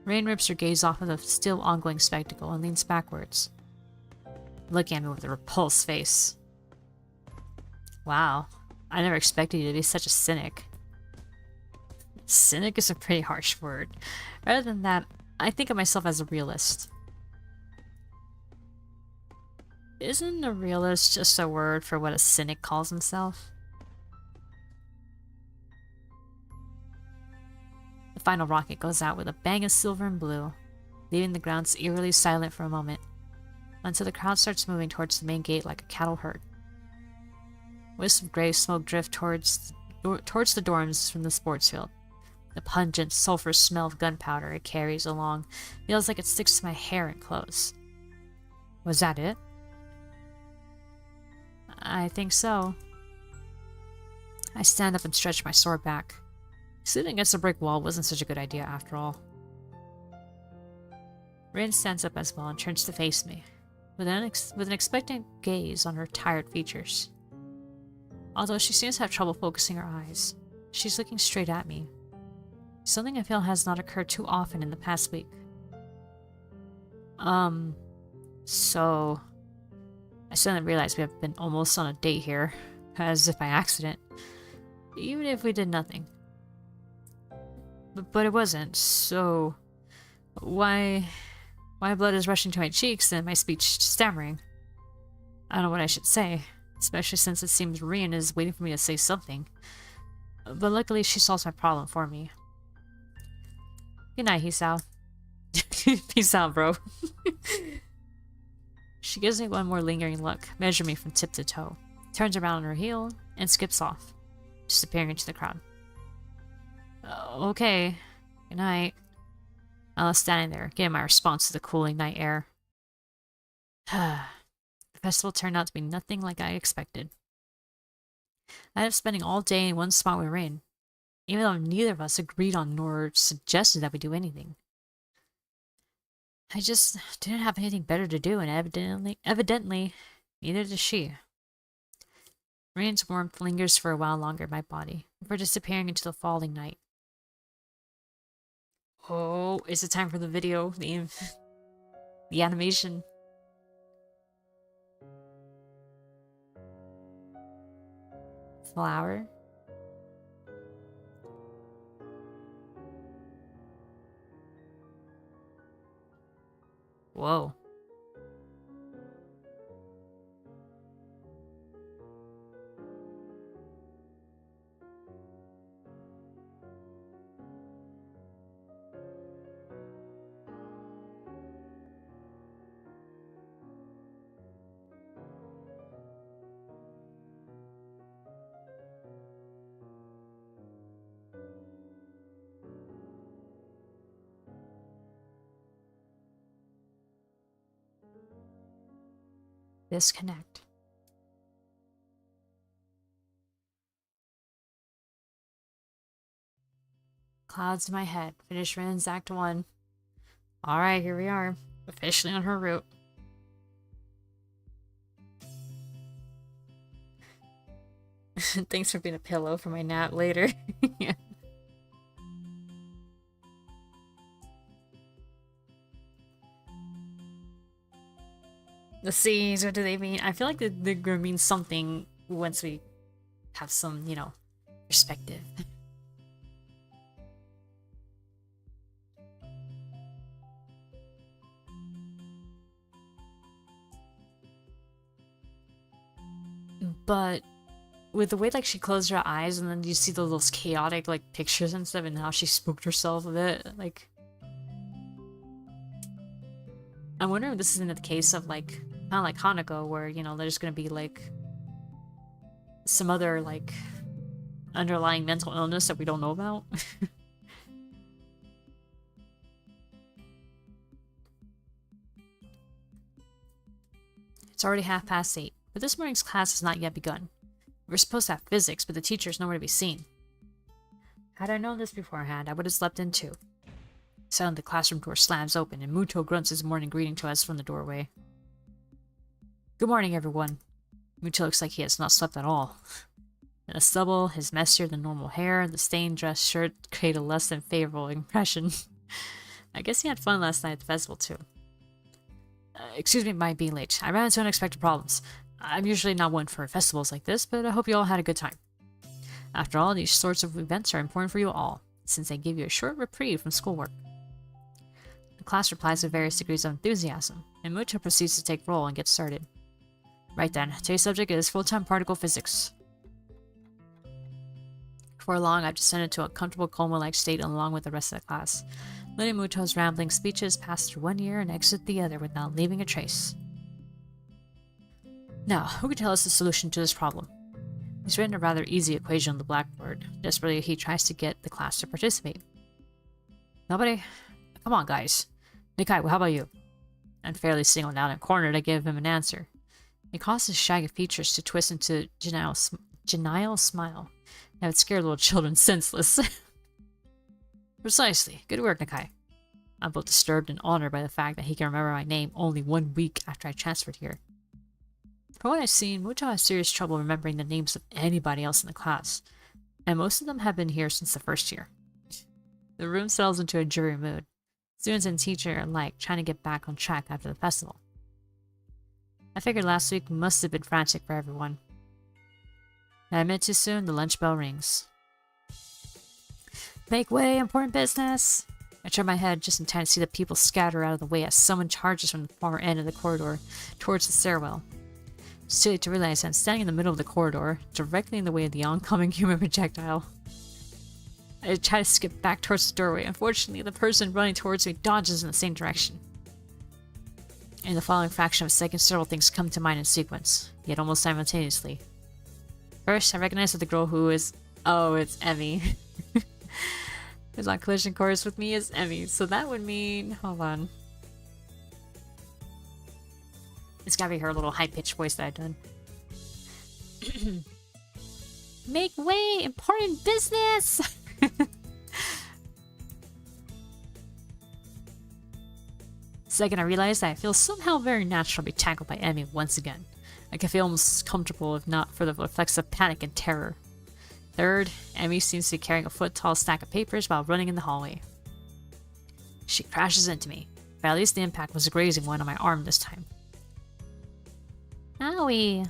Rain rips her gaze off of the still ongoing spectacle and leans backwards, looking at me with a repulsed face. Wow, I never expected you to be such a cynic. Cynic is a pretty harsh word. Rather than that, I think of myself as a realist. Isn't a realist just a word for what a cynic calls himself? The final rocket goes out with a bang of silver and blue, leaving the grounds eerily silent for a moment, until the crowd starts moving towards the main gate like a cattle herd. Wisps of gray smoke drift towards the dorms from the sports field. The pungent, sulfurous smell of gunpowder it carries along feels like it sticks to my hair and clothes. Was that it? I think so. I stand up and stretch my sore back. Sitting against a brick wall wasn't such a good idea after all. Rin stands up as well and turns to face me, with an expectant gaze on her tired features. Although she seems to have trouble focusing her eyes, she's looking straight at me. Something I feel has not occurred too often in the past week. So... I suddenly realized we have been almost on a date here, as if by accident. Even if we did nothing. But it wasn't, so... Why blood is rushing to my cheeks and my speech stammering? I don't know what I should say, especially since it seems Rian is waiting for me to say something. But luckily she solves my problem for me. Good night, Hisao. Peace out, bro. She gives me one more lingering look, measuring me from tip to toe, turns around on her heel, and skips off. disappearing into the crowd. Okay. Good night. I was standing there, getting my response to the cooling night air. The festival turned out to be nothing like I expected. I ended up spending all day in one spot we were in, even though neither of us agreed on nor suggested that we do anything. I just didn't have anything better to do, and evidently, neither does she. Rain's warmth lingers for a while longer in my body, before disappearing into the falling night. Oh, is it time for the video? The animation. Flower. Whoa. Disconnect. Clouds in my head. Finish Rin's Act 1. Alright, here we are. Officially on her route. Thanks for being a pillow for my nap later. Yeah. The scenes, what do they mean? I feel like they're gonna mean something once we have some, you know, perspective. But with the way like she closed her eyes and then you see those chaotic like pictures and stuff and how she spooked herself a bit, like I'm wondering if this isn't the case of like kind of like Hanako where, you know, there's gonna be like some other like underlying mental illness that we don't know about. It's already 8:30, but this morning's class has not yet begun. We're supposed to have physics, but the teacher's nowhere to be seen. Had I known this beforehand, I would have slept in too. Suddenly the classroom door slams open and Muto grunts his morning greeting to us from the doorway. Good morning, everyone. Muto looks like he has not slept at all. The stubble, his messier than normal hair, the stained dress shirt create a less than favorable impression. I guess he had fun last night at the festival too. Excuse me by being late. I ran into unexpected problems. I'm usually not one for festivals like this, but I hope you all had a good time. After all, these sorts of events are important for you all, since they give you a short reprieve from schoolwork. The class replies with various degrees of enthusiasm, and Muto proceeds to take roll and get started. Right then, today's subject is full-time particle physics. Before long, I've descended to a comfortable coma-like state along with the rest of the class, letting Muto's rambling speeches pass through one ear and exit the other without leaving a trace. Now, who can tell us the solution to this problem? He's written a rather easy equation on the blackboard. Desperately, he tries to get the class to participate. Nobody? Come on, guys. Nikai, how about you? Unfairly singled out and cornered, I give him an answer. It caused his shaggy features to twist into a genial smile that would scare little children senseless. Precisely. Good work, Nikai. I'm both disturbed and honored by the fact that he can remember my name only 1 week after I transferred here. From what I've seen, Muto has serious trouble remembering the names of anybody else in the class, and most of them have been here since the first year. The room settles into a dreary mood, students and teacher alike trying to get back on track after the festival. I figured last week must have been frantic for everyone. And I admit too soon, the lunch bell rings. Make way, important business! I turn my head just in time to see the people scatter out of the way as someone charges from the far end of the corridor towards the stairwell. It's too late to realize I'm standing in the middle of the corridor, directly in the way of the oncoming human projectile. I try to skip back towards the doorway. Unfortunately, the person running towards me dodges in the same direction. In the following fraction of a second, several things come to mind in sequence, yet almost simultaneously. First, I recognize that the girl who is Oh, it's Emmy. Who's on collision course with me is Emmy, so that would mean... Hold on. It's gotta be her little high-pitched voice that I've done. Make way! Important business! Second, I realized that I feel somehow very natural to be tackled by Emmy once again. I can feel almost comfortable if not for the reflex of panic and terror. Third, Emmy seems to be carrying a foot-tall stack of papers while running in the hallway. She crashes into me, but at least the impact was a grazing one on my arm this time. Owie,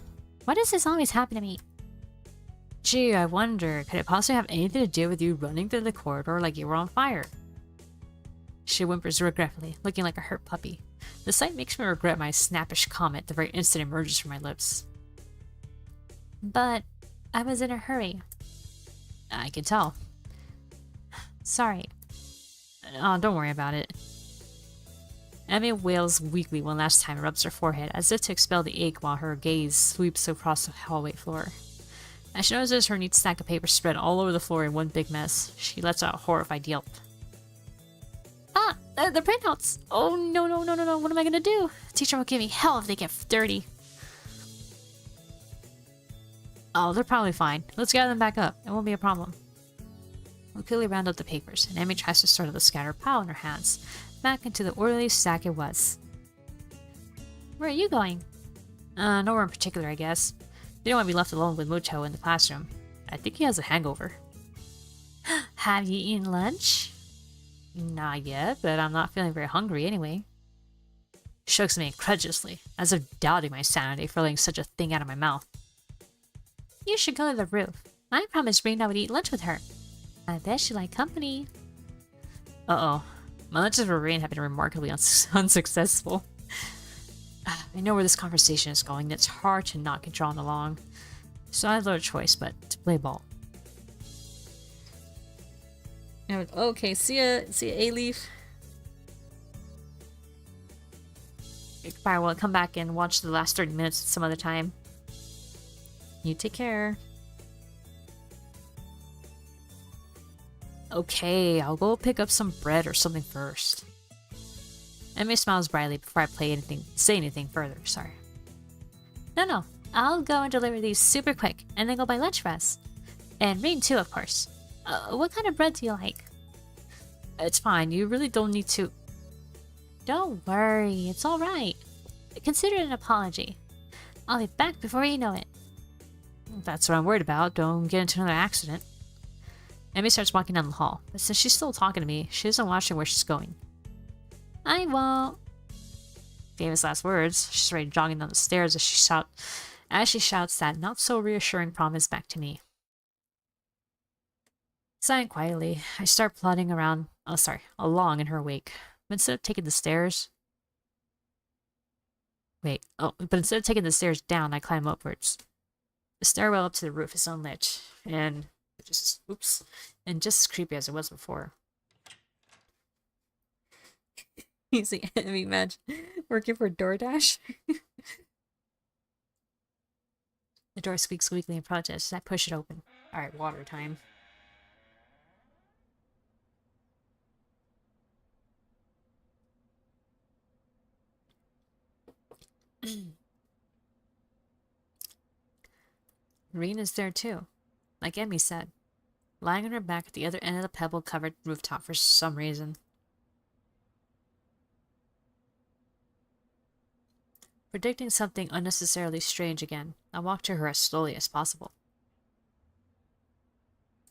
why does this always happen to me? Gee, I wonder, could it possibly have anything to do with you running through the corridor like you were on fire? She whimpers regretfully, looking like a hurt puppy. The sight makes me regret my snappish comment the very instant it emerges from my lips. But I was in a hurry. I can tell. Sorry. Oh, don't worry about it. Emmy wails weakly one last time and rubs her forehead, as if to expel the ache while her gaze sweeps across the hallway floor. As she notices her neat stack of papers spread all over the floor in one big mess, she lets out a horrified yelp. Ah! The printouts! Oh, no, no, no, no, no, what am I gonna do? Teacher will give me hell if they get dirty. Oh, they're probably fine. Let's gather them back up. It won't be a problem. We'll quickly round up the papers, and Emmy tries to sort of the scattered pile in her hands, back into the orderly stack it was. Where are you going? Nowhere in particular, I guess. You don't want to be left alone with Muto in the classroom. I think he has a hangover. Have you eaten lunch? Not yet, but I'm not feeling very hungry anyway. She looks at me incredulously, as if doubting my sanity for letting such a thing out of my mouth. You should go to the roof. I promised Rain I would eat lunch with her. I bet she liked company. Uh-oh. My lunches with Rain have been remarkably unsuccessful. I know where this conversation is going, and it's hard to not get drawn along. So I have no choice but to play ball. Okay, see ya, A-Leaf. Goodbye, we'll come back and watch the last 30 minutes some other time. You take care. Okay, I'll go pick up some bread or something first. Emmy smiles brightly before I say anything further, sorry. No, I'll go and deliver these super quick, and then go buy lunch for us. And Rain too, of course. What kind of bread do you like? It's fine, you really don't need to... Don't worry, it's alright. Consider it an apology. I'll be back before you know it. That's what I'm worried about, don't get into another accident. Emmy starts walking down the hall, but since she's still talking to me, she isn't watching where she's going. I won't. Famous last words. She's already jogging down the stairs as she shouts that not so reassuring promise back to me. Sighing quietly, I start plodding along in her wake. But instead of taking the stairs down, I climb upwards. The stairwell up to the roof is unlit, and just as creepy as it was before. Easy enemy match. Working for DoorDash. The door squeaks weakly in protest as I push it open. Alright, water time. Reen is there too, like Emmy said, lying on her back at the other end of the pebble-covered rooftop for some reason. Predicting something unnecessarily strange again, I walk to her as slowly as possible.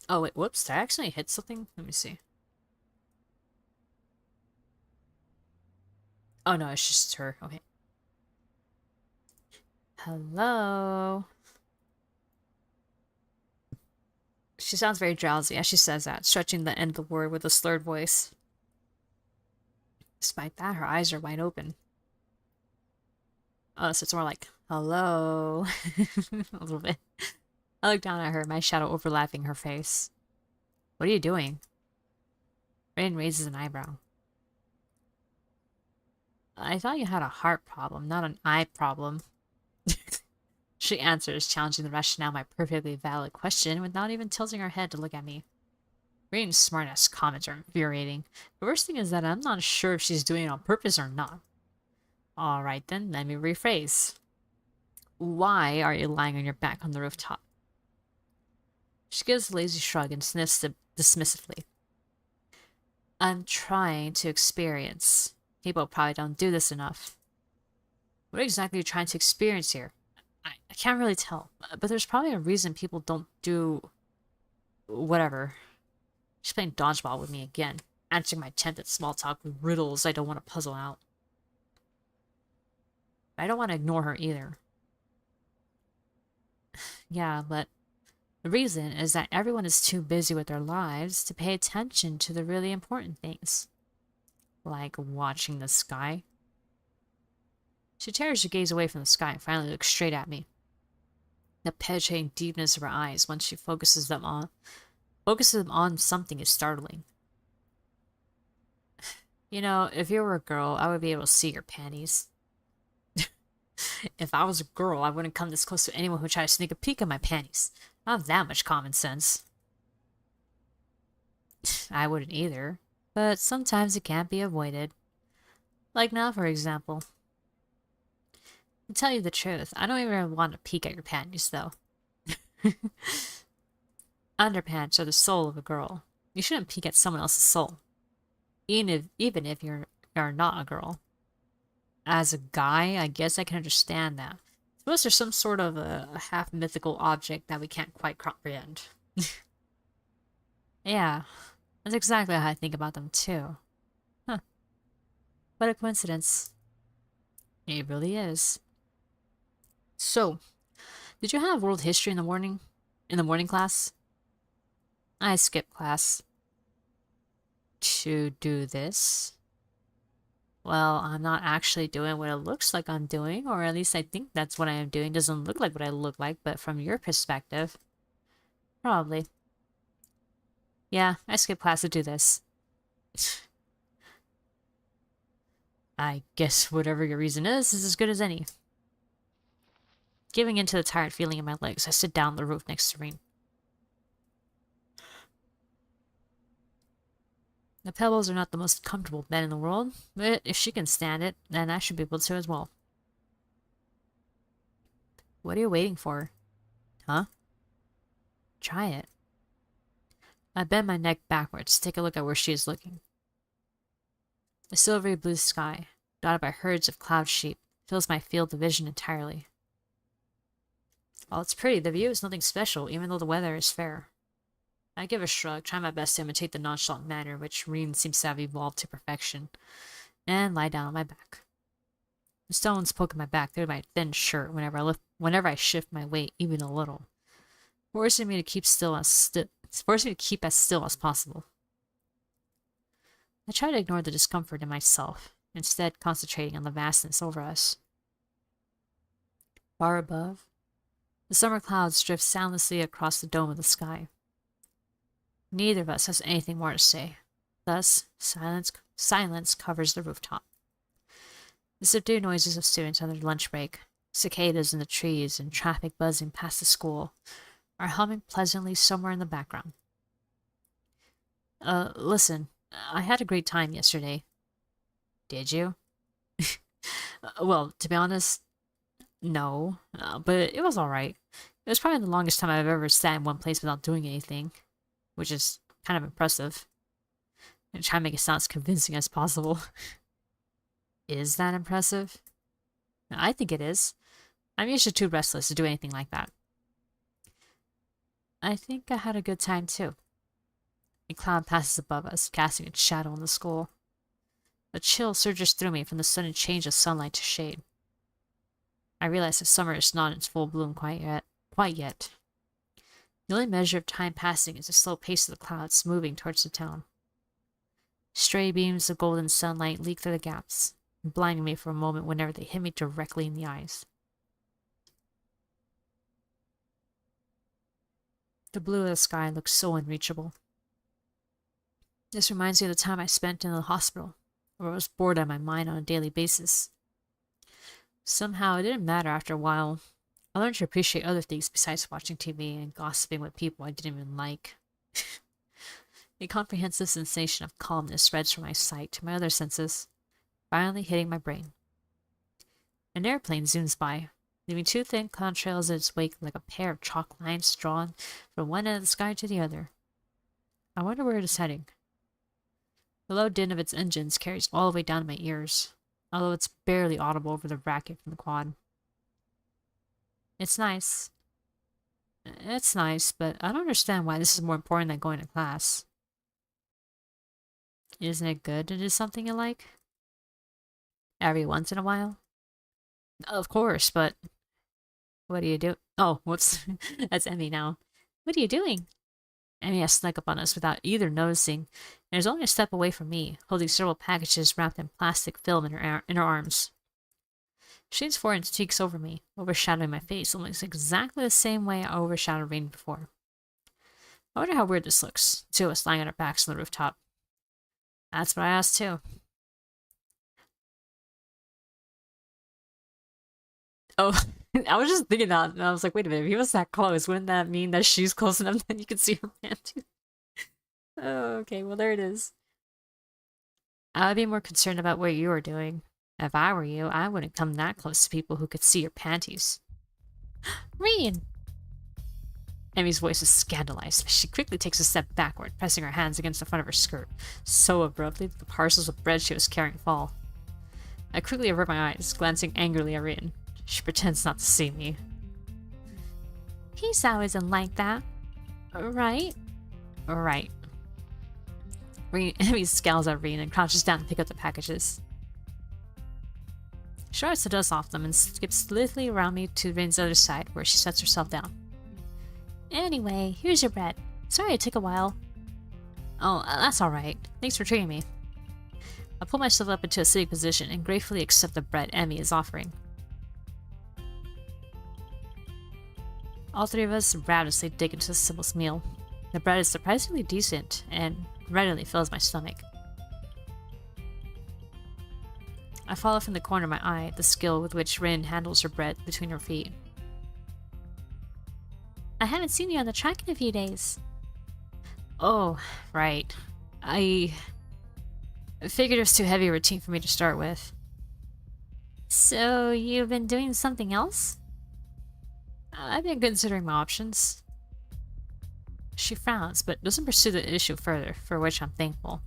Oh wait, whoops, did I actually hit something? Let me see. Oh no, it's just her. Okay. Hello? She sounds very drowsy as she says that, stretching the end of the word with a slurred voice. Despite that, her eyes are wide open. Oh, so it's more like, hello? A little bit. I look down at her, my shadow overlapping her face. What are you doing? Rain raises an eyebrow. I thought you had a heart problem, not an eye problem. She answers, challenging the rationale of my perfectly valid question without even tilting her head to look at me. Reading smartass comments are infuriating. The worst thing is that I'm not sure if she's doing it on purpose or not. Alright then, let me rephrase. Why are you lying on your back on the rooftop? She gives a lazy shrug and sniffs dismissively. I'm trying to experience. People probably don't do this enough. What exactly are you trying to experience here? I can't really tell, but there's probably a reason people don't do... whatever. She's playing dodgeball with me again, answering my attempt at small talk with riddles I don't want to puzzle out. I don't want to ignore her either. Yeah, but the reason is that everyone is too busy with their lives to pay attention to the really important things. Like watching the sky. She tears her gaze away from the sky and finally looks straight at me. The penetrating deepness of her eyes, once she focuses them on something, is startling. You know, if you were a girl, I would be able to see your panties. If I was a girl, I wouldn't come this close to anyone who tried to sneak a peek at my panties. I don't have that much common sense. I wouldn't either, but sometimes it can't be avoided. Like now, for example. To tell you the truth, I don't even want to peek at your panties, though. Underpants are the soul of a girl. You shouldn't peek at someone else's soul. Even if you're not a girl. As a guy, I guess I can understand that. Suppose there's some sort of a half-mythical object that we can't quite comprehend. Yeah, that's exactly how I think about them too. Huh. What a coincidence. It really is. So, did you have world history in the morning? In the morning class? I skipped class. To do this? Well, I'm not actually doing what it looks like I'm doing, or at least I think that's what I am doing. Doesn't look like what I look like, but from your perspective, probably. Yeah, I skipped class to do this. I guess whatever your reason is as good as any. Giving in to the tired feeling in my legs, I sit down on the roof next to Reen. The pebbles are not the most comfortable bed in the world, but if she can stand it, then I should be able to as well. What are you waiting for? Huh? Try it. I bend my neck backwards to take a look at where she is looking. The silvery blue sky, dotted by herds of cloud sheep, fills my field of vision entirely. While it's pretty, the view is nothing special, even though the weather is fair. I give a shrug, trying my best to imitate the nonchalant manner in which Reen seems to have evolved to perfection, and lie down on my back. The stones poke my back through my thin shirt whenever I shift my weight even a little, forcing me to keep as still as possible. I try to ignore the discomfort in myself, instead concentrating on the vastness over us. Far above, the summer clouds drift soundlessly across the dome of the sky. Neither of us has anything more to say. Thus, silence covers the rooftop. The subdued noises of students on their lunch break, cicadas in the trees, and traffic buzzing past the school are humming pleasantly somewhere in the background. Listen, I had a great time yesterday. Did you? Well, to be honest, no, but it was alright. It was probably the longest time I've ever sat in one place without doing anything, which is kind of impressive. I'm trying to make it sound as convincing as possible. Is that impressive? I think it is. I'm usually too restless to do anything like that. I think I had a good time too. A cloud passes above us, casting its shadow on the school. A chill surges through me from the sudden change of sunlight to shade. I realize that summer is not in its full bloom quite yet. The only measure of time passing is the slow pace of the clouds moving towards the town. Stray beams of golden sunlight leak through the gaps, blinding me for a moment whenever they hit me directly in the eyes. The blue of the sky looks so unreachable. This reminds me of the time I spent in the hospital, where I was bored out of my mind on a daily basis. Somehow it didn't matter after a while I learned to appreciate other things besides watching TV and gossiping with people I didn't even like. A comprehensive sensation of calmness spreads from my sight to my other senses, finally hitting my brain. An airplane zooms by, leaving two thin contrails in its wake like a pair of chalk lines drawn from one end of the sky to the other. I wonder where it is heading. The low din of its engines carries all the way down to my ears, although it's barely audible over the racket from the quad. It's nice. It's nice, but I don't understand why this is more important than going to class. Isn't it good to do something you like? Every once in a while? Of course, but what do you do? Oh, whoops. That's Emmy now. What are you doing? Emmy has snuck up on us without either noticing, and is only a step away from me, holding several packages wrapped in plastic film in her arms. She leans forward and speaks over me, overshadowing my face almost exactly the same way I overshadowed Rain before. I wonder how weird this looks, two of us lying on our backs on the rooftop. That's what I asked too. Oh, I was just thinking that, and I was like, wait a minute, if he was that close, wouldn't that mean that she's close enough that you can see her panties? Oh, okay, well, there it is. I would be more concerned about what you were doing. If I were you, I wouldn't come that close to people who could see your panties. Reen! Emmy's voice is scandalized, but she quickly takes a step backward, pressing her hands against the front of her skirt, so abruptly that the parcels of bread she was carrying fall. I quickly avert my eyes, glancing angrily at Reen. She pretends not to see me. He's always like that. Right? Right. Emmy scowls at Reen and crouches down to pick up the packages. She wipes the dust off them and skips lithely around me to Reen's other side, where she sets herself down. Anyway, here's your bread. Sorry it took a while. Oh, that's alright. Thanks for treating me. I pull myself up into a sitting position and gratefully accept the bread Emmy is offering. All three of us ravenously dig into the simple meal. The bread is surprisingly decent and readily fills my stomach. I follow from the corner of my eye the skill with which Rin handles her bread between her feet. I haven't seen you on the track in a few days. Oh, right. I figured it was too heavy a routine for me to start with. So, you've been doing something else? I've been considering my options. She frowns, but doesn't pursue the issue further, for which I'm thankful.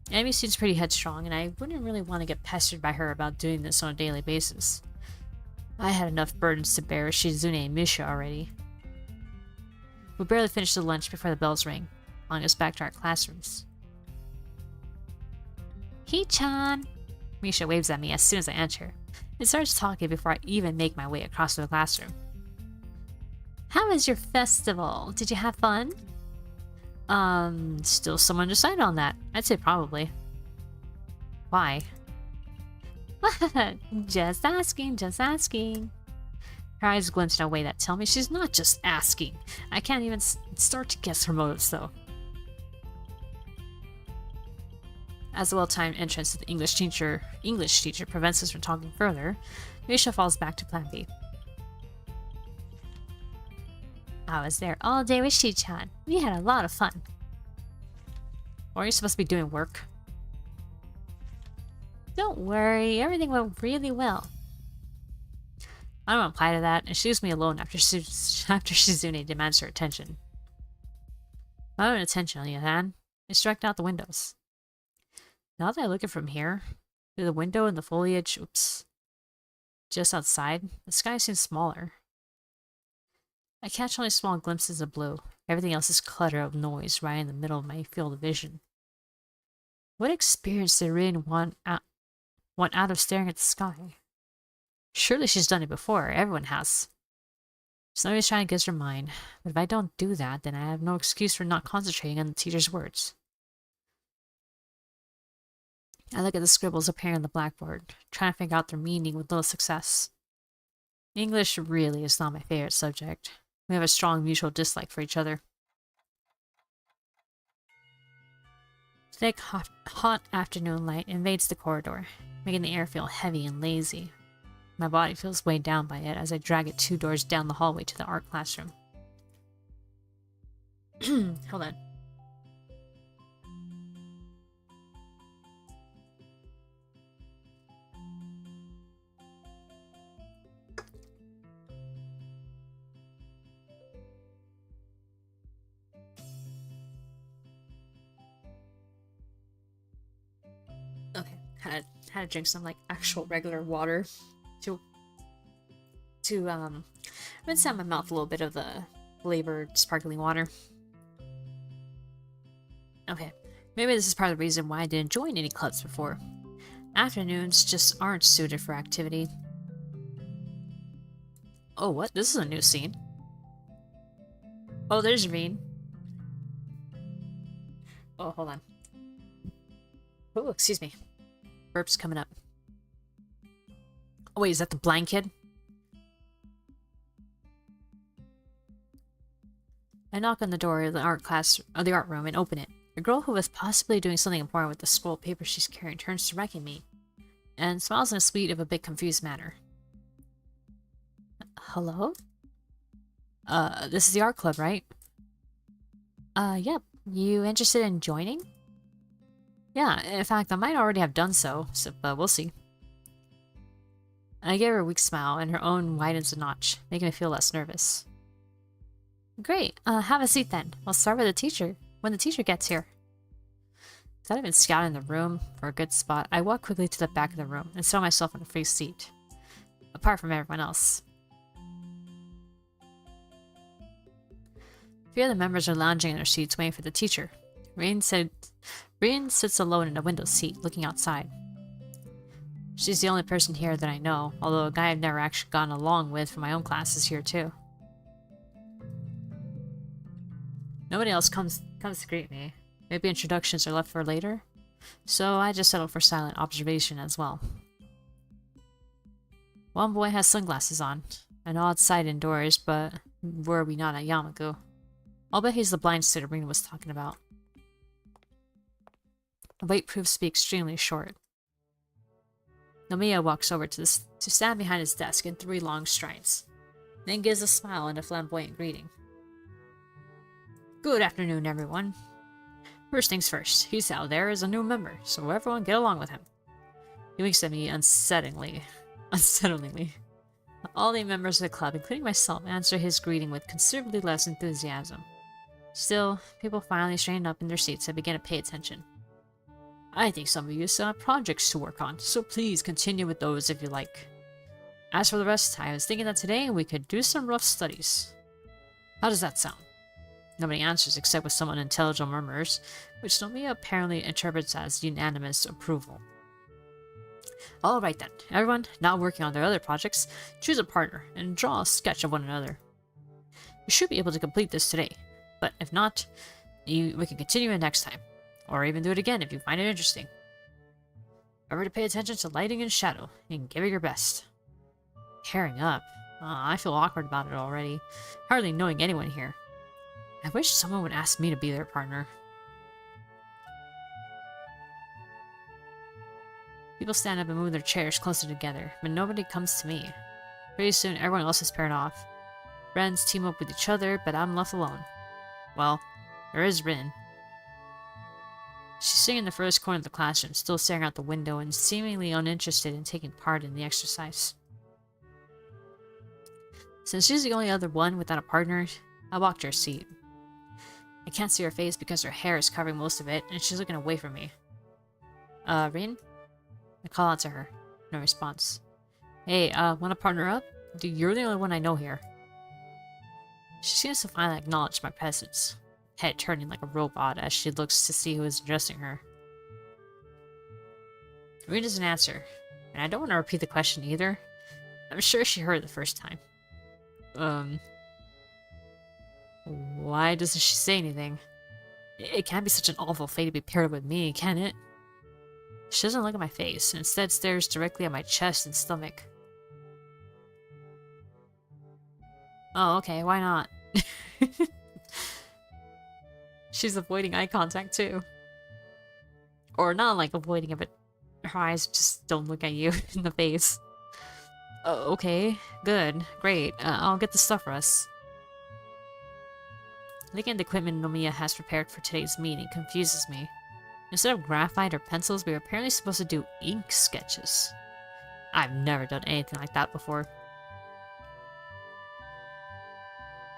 Amy seems pretty headstrong, and I wouldn't really want to get pestered by her about doing this on a daily basis. I had enough burdens to bear with Shizune and Misha already. We barely finished the lunch before the bells rang, calling us back to our classrooms. Hee-chan! Misha waves at me as soon as I enter, and starts talking before I even make my way across to the classroom. How was your festival? Did you have fun? Still someone decided on that. I'd say probably. Why? Just asking, just asking. Her eyes glint in a way that tell me she's not just asking. I can't even start to guess her motives, though. As the well-timed entrance to the English teacher prevents us from talking further, Misha falls back to plan B. I was there all day with Shi-chan. We had a lot of fun. Or are you supposed to be doing work? Don't worry, everything went really well. I don't reply to that, and she leaves me alone after Shizune demands her attention. My own attention, on the other hand, is directed out the windows. Now that I look at from here, through the window and the foliage, just outside, the sky seems smaller. I catch only small glimpses of blue. Everything else is clutter of noise right in the middle of my field of vision. What experience did Rin want out of staring at the sky? Surely she's done it before. Everyone has. Somebody's trying to guess her mind, but if I don't do that, then I have no excuse for not concentrating on the teacher's words. I look at the scribbles appearing on the blackboard, trying to figure out their meaning with little success. English really is not my favorite subject. We have a strong mutual dislike for each other. Thick, hot afternoon light invades the corridor, making the air feel heavy and lazy. My body feels weighed down by it as I drag it 2 doors down the hallway to the art classroom. Hold on. Okay, had to drink some like actual regular water to rinse out my mouth a little bit of the flavored sparkling water. Okay, maybe this is part of the reason why I didn't join any clubs before. Afternoons just aren't suited for activity. Oh, what? This is a new scene. Oh, there's Reen. Oh, hold on. Oh, excuse me. Burp's coming up. Oh, wait, is that the blind kid? I knock on the door of the art room and open it. A girl who was possibly doing something important with the scroll of paper she's carrying turns to reckon me, and smiles in a sweet of a bit confused manner. Hello? This is the art club, right? Yep. You interested in joining? Yeah, in fact, I might already have done so, but we'll see. I gave her a weak smile, and her own widens a notch, making me feel less nervous. Great, have a seat then. I'll start with the teacher, when the teacher gets here. Instead of scouting the room for a good spot, I walk quickly to the back of the room and settle myself on a free seat, apart from everyone else. A few of the members are lounging in their seats waiting for the teacher. Reen sits alone in a window seat, looking outside. She's the only person here that I know, although a guy I've never actually gotten along with from my own class is here too. Nobody else comes to greet me. Maybe introductions are left for later? So I just settle for silent observation as well. One boy has sunglasses on. An odd sight indoors, but were we not at Yamaku? I'll bet he's the blind student Reen was talking about. The wait proves to be extremely short. Nomiya walks over to stand behind his desk in 3 long strides, then gives a smile and a flamboyant greeting. Good afternoon, everyone. First things first, Hisao there is a new member, so everyone get along with him. He winks at me unsettlingly. All the members of the club, including myself, answer his greeting with considerably less enthusiasm. Still, people finally straighten up in their seats and begin to pay attention. I think some of you still have projects to work on, so please continue with those if you like. As for the rest, I was thinking that today we could do some rough studies. How does that sound? Nobody answers except with some unintelligible murmurs, which Nomiya apparently interprets as unanimous approval. Alright then, everyone, now working on their other projects, choose a partner and draw a sketch of one another. You should be able to complete this today, but if not, we can continue it next time, or even do it again if you find it interesting. Remember to pay attention to lighting and shadow, and give it your best. Pairing up? I feel awkward about it already, hardly knowing anyone here. I wish someone would ask me to be their partner. People stand up and move their chairs closer together, but nobody comes to me. Pretty soon, everyone else is paired off. Friends team up with each other, but I'm left alone. Well, there is Rin. She's sitting in the first corner of the classroom, still staring out the window and seemingly uninterested in taking part in the exercise. Since she's the only other one without a partner, I walk to her seat. I can't see her face because her hair is covering most of it, and she's looking away from me. Rin? I call out to her. No response. Hey, wanna partner up? Dude, you're the only one I know here. She seems to finally acknowledge my presence, head turning like a robot as she looks to see who is addressing her. Rin doesn't answer, and I don't want to repeat the question either. I'm sure she heard it the first time. Why doesn't she say anything? It can't be such an awful fate to be paired with me, can it? She doesn't look at my face, and instead stares directly at my chest and stomach. Oh, okay, why not? She's avoiding eye contact too. Or not like avoiding it, but her eyes just don't look at you in the face. Oh, okay. Good. Great. I'll get the stuff for us. Looking at the equipment Nomiya has prepared for today's meeting confuses me. Instead of graphite or pencils, we were apparently supposed to do ink sketches. I've never done anything like that before.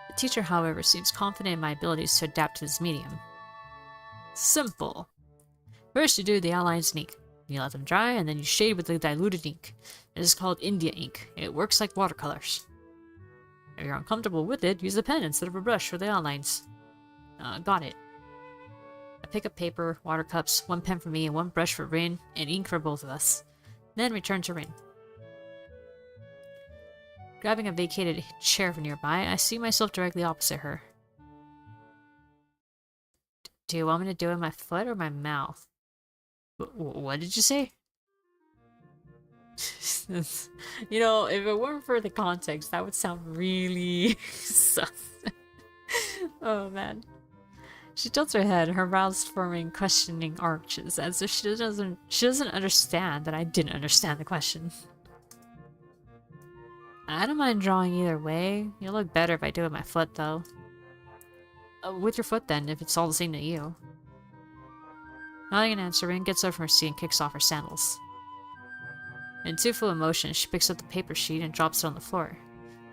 The teacher, however, seems confident in my abilities to adapt to this medium. Simple. First, you do the outlines in ink. You let them dry, and then you shade with the diluted ink. It is called India ink. It works like watercolors. If you're uncomfortable with it, use a pen instead of a brush for the outlines. Got it. I pick up paper, water cups, one pen for me and one brush for Rin, and ink for both of us. Then return to Rin. Grabbing a vacated chair from nearby, I see myself directly opposite her. Do you want me to do it with my foot or my mouth? What did you say? You know, if it weren't for the context, that would sound really sus. Oh man. She tilts her head, her brows forming questioning arches, as if she doesn't understand that I didn't understand the question. I don't mind drawing either way. You'll look better if I do it with my foot, though. With your foot, then, if it's all the same to you. Nodding an answer, Rin gets up from her seat and kicks off her sandals. In too full emotion, she picks up the paper sheet and drops it on the floor.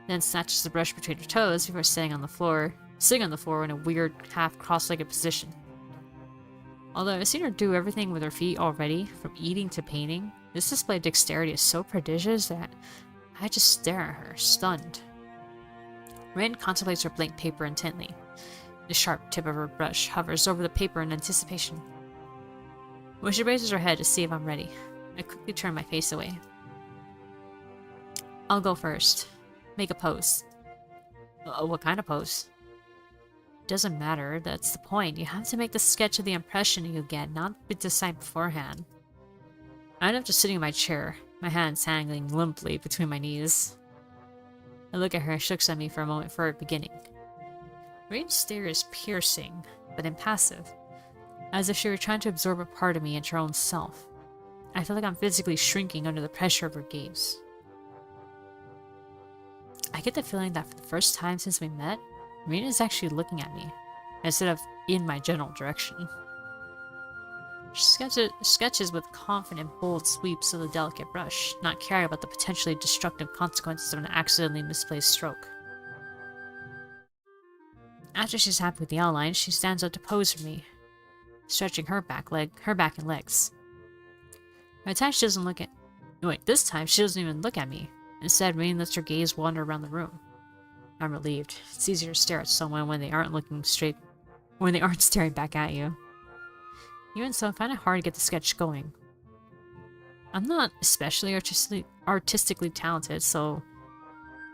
Then snatches the brush between her toes before sitting on the floor in a weird, half-cross-legged position. Although I've seen her do everything with her feet already, from eating to painting, this display of dexterity is so prodigious that I just stare at her, stunned. Rin contemplates her blank paper intently. The sharp tip of her brush hovers over the paper in anticipation. When she raises her head to see if I'm ready, I quickly turn my face away. I'll go first. Make a pose. What kind of pose? Doesn't matter, that's the point. You have to make the sketch of the impression you get, not decide beforehand. I end up just sitting in my chair, my hands hanging limply between my knees. I look at her and she looks at me for a moment for a beginning. Rin's stare is piercing, but impassive, as if she were trying to absorb a part of me into her own self. I feel like I'm physically shrinking under the pressure of her gaze. I get the feeling that for the first time since we met, Rin is actually looking at me, instead of in my general direction. She sketches with confident, bold sweeps of the delicate brush, not caring about the potentially destructive consequences of an accidentally misplaced stroke. After she's happy with the outline, she stands up to pose for me, stretching her back and legs. By the time she doesn't look at... Wait, this time she doesn't even look at me. Instead, Rin lets her gaze wander around the room. I'm relieved. It's easier to stare at someone when they aren't staring back at you. Even so, I find it hard to get the sketch going. I'm not especially artistically talented, so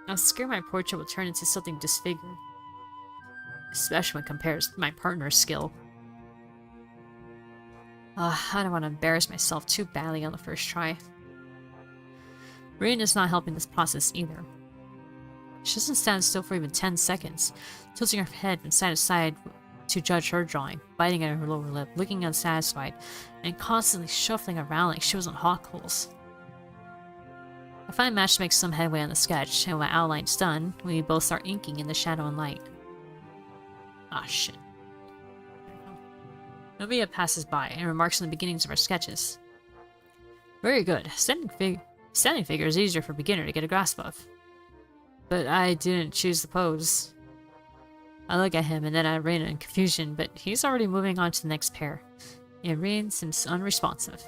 I'm scared my portrait will turn into something disfigured. Especially when compared to my partner's skill. I don't want to embarrass myself too badly on the first try. Rin is not helping this process either. She doesn't stand still for even 10 seconds, tilting her head from side to side to judge her drawing, biting at her lower lip, looking unsatisfied, and constantly shuffling around like she was on hot coals. I finally managed to make some headway on the sketch, and when my outline's done, we both start inking in the shadow and light. Ah, shit. Nomiya passes by and remarks on the beginnings of our sketches. Very good. Standing figure is easier for a beginner to get a grasp of. But I didn't choose the pose. I look at him and then at Rin in confusion, but he's already moving on to the next pair, and Rin seems unresponsive.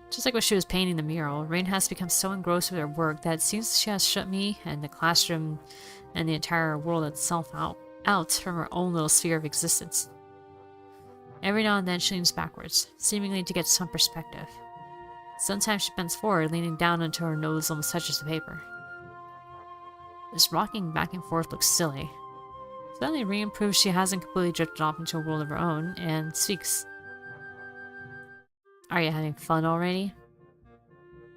Just like when she was painting the mural, Rin has become so engrossed with her work that it seems she has shut me and the classroom and the entire world itself out from her own little sphere of existence. Every now and then she leans backwards, seemingly to get some perspective. Sometimes she bends forward, leaning down until her nose almost touches the paper. This rocking back and forth looks silly. Suddenly Rin proves she hasn't completely drifted off into a world of her own, and speaks. Are you having fun already?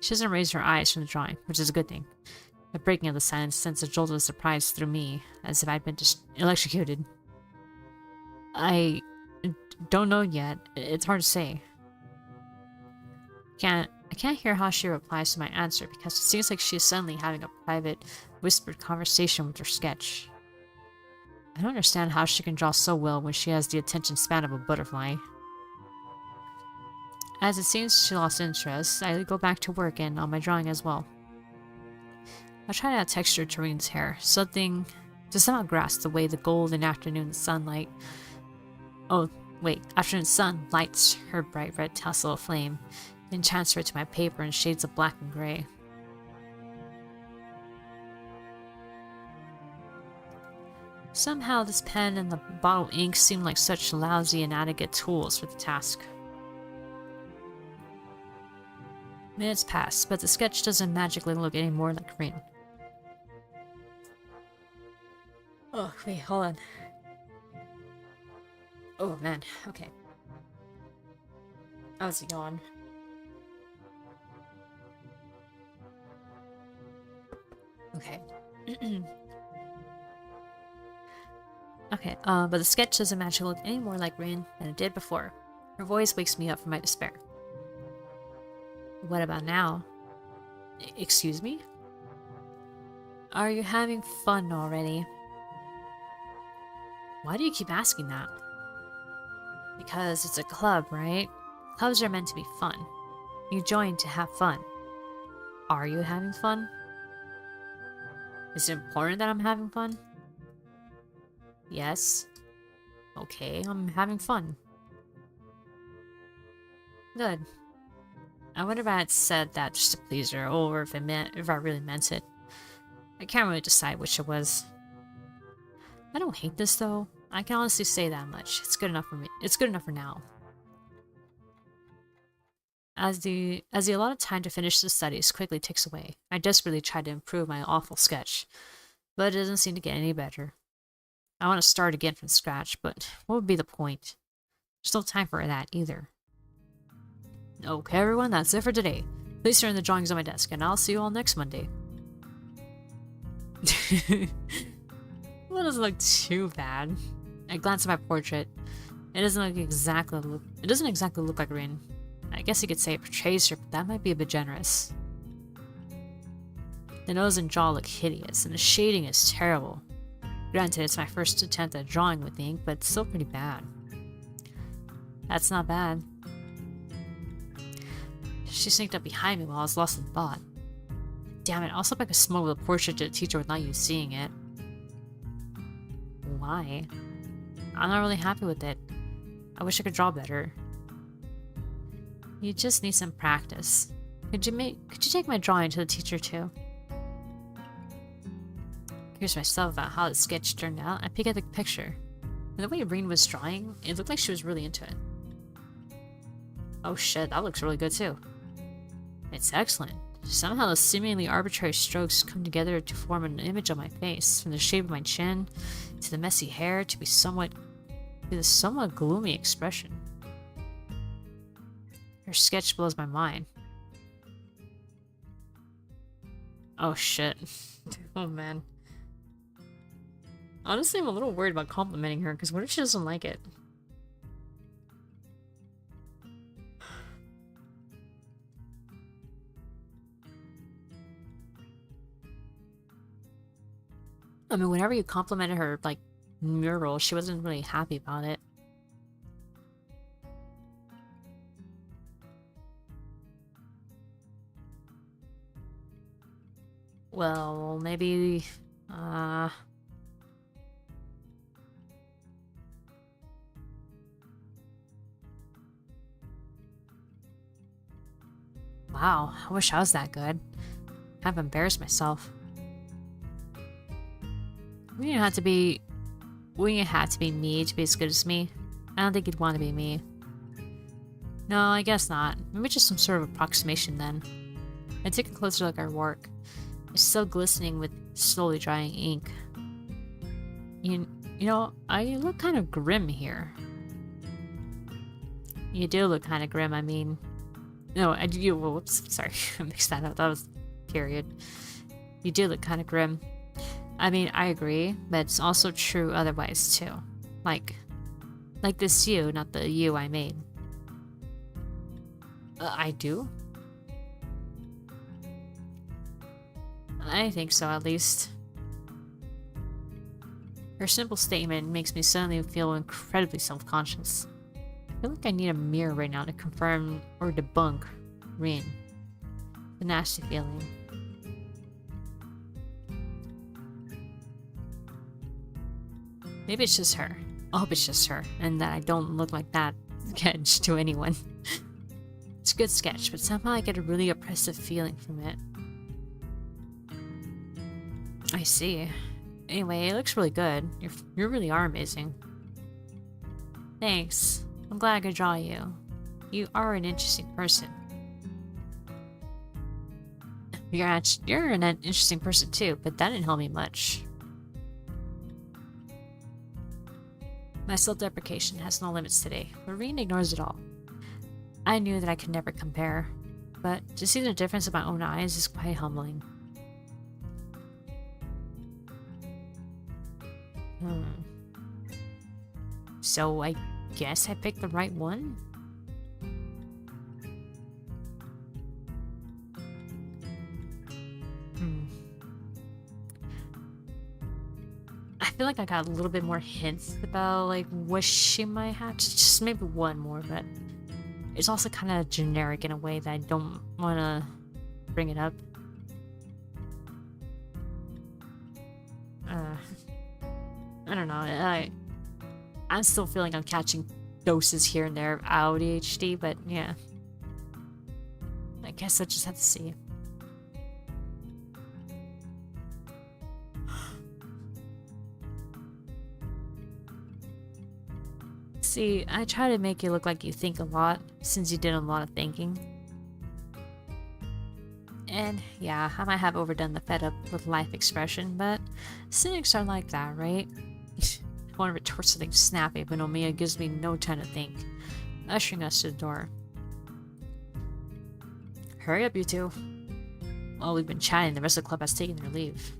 She doesn't raise her eyes from the drawing, which is a good thing. The breaking of the silence sends a jolt of surprise through me, as if I'd been just electrocuted. I don't know yet. It's hard to say. I can't hear how she replies to my answer because it seems like she is suddenly having a private, whispered conversation with her sketch. I don't understand how she can draw so well when she has the attention span of a butterfly. As it seems she lost interest, I go back to work and on my drawing as well. I try to add texture to Reen's hair, something to somehow grasp the way the golden afternoon sunlight. Afternoon sun lights her bright red tassel of flame, and transfer it to my paper in shades of black and gray. Somehow this pen and the bottle ink seem like such lousy, inadequate tools for the task. Minutes pass, but the sketch doesn't magically look any more like Reen. Oh, wait, hold on. Oh, man, okay. I was yawn. Okay. Okay, but the sketch doesn't magically look any more like Reen than it did before. Her voice wakes me up from my despair. What about now? Excuse me? Are you having fun already? Why do you keep asking that? Because it's a club, right? Clubs are meant to be fun. You join to have fun. Are you having fun? Is it important that I'm having fun? Yes. Okay, I'm having fun. Good. I wonder if I had said that just to please her, or if I really meant it. I can't really decide which it was. I don't hate this though. I can honestly say that much. It's good enough for me. It's good enough for now. As the allotted time to finish the studies quickly ticks away, I desperately try to improve my awful sketch, but it doesn't seem to get any better. I want to start again from scratch, but what would be the point? There's no time for that either. Okay, everyone, that's it for today. Please turn the drawings on my desk, and I'll see you all next Monday. Well, it doesn't look too bad. I glance at my portrait. It doesn't exactly look like Reen. I guess you could say it portrays her, but that might be a bit generous. The nose and jaw look hideous, and the shading is terrible. Granted, it's my first attempt at drawing with ink, but it's still pretty bad. That's not bad. She sneaked up behind me while I was lost in thought. Damn it, I'll slip like a smoke with a portrait to the teacher without you seeing it. Why? I'm not really happy with it. I wish I could draw better. You just need some practice. Could you take my drawing to the teacher too? Curious myself about how the sketch turned out, I peek at the picture. And the way Reen was drawing, it looked like she was really into it. Oh shit, that looks really good too. It's excellent. Somehow the seemingly arbitrary strokes come together to form an image of my face, from the shape of my chin, to the messy hair, to the somewhat gloomy expression. Her sketch blows my mind. Oh shit. Oh man. Honestly, I'm a little worried about complimenting her, because what if she doesn't like it? I mean, whenever you complimented her, like, mural, she wasn't really happy about it. Well, maybe, wow, I wish I was that good. I've embarrassed myself. Wouldn't it have to be me to be as good as me? I don't think you'd want to be me. No, I guess not. Maybe just some sort of approximation then. I take a closer look at her work. It's still glistening with slowly drying ink. You know, I look kind of grim here. You do look kind of grim, I mean... No, whoops, sorry, I mixed that up. That was period. You do look kind of grim. I mean, I agree, but it's also true otherwise too. Like this you, not the you I made. I do? I think so, at least. Her simple statement makes me suddenly feel incredibly self-conscious. I feel like I need a mirror right now to confirm or debunk Rin. The nasty feeling. Maybe it's just her. I hope it's just her, and that I don't look like that sketch to anyone. It's a good sketch, but somehow I get a really oppressive feeling from it. I see. Anyway, it looks really good. You really are amazing. Thanks. I'm glad I could draw you. You are an interesting person. You're an interesting person too, but that didn't help me much. My self-deprecation has no limits today, but Rin ignores it all. I knew that I could never compare, but to see the difference in my own eyes is quite humbling. So I guess I picked the right one? I feel like I got a little bit more hints about like what she might have, just maybe one more, but it's also kind of generic in a way that I don't want to bring it up. I don't know. I'm still feeling I'm catching doses here and there of ADHD, but yeah. I guess I just have to see. See, I try to make you look like you think a lot, since you did a lot of thinking. And yeah, I might have overdone the fed up with life expression, but cynics are like that, right? I want to retort something snappy, but Omiya gives me no time to think, ushering us to the door. Hurry up, you two. While we've been chatting, the rest of the club has taken their leave.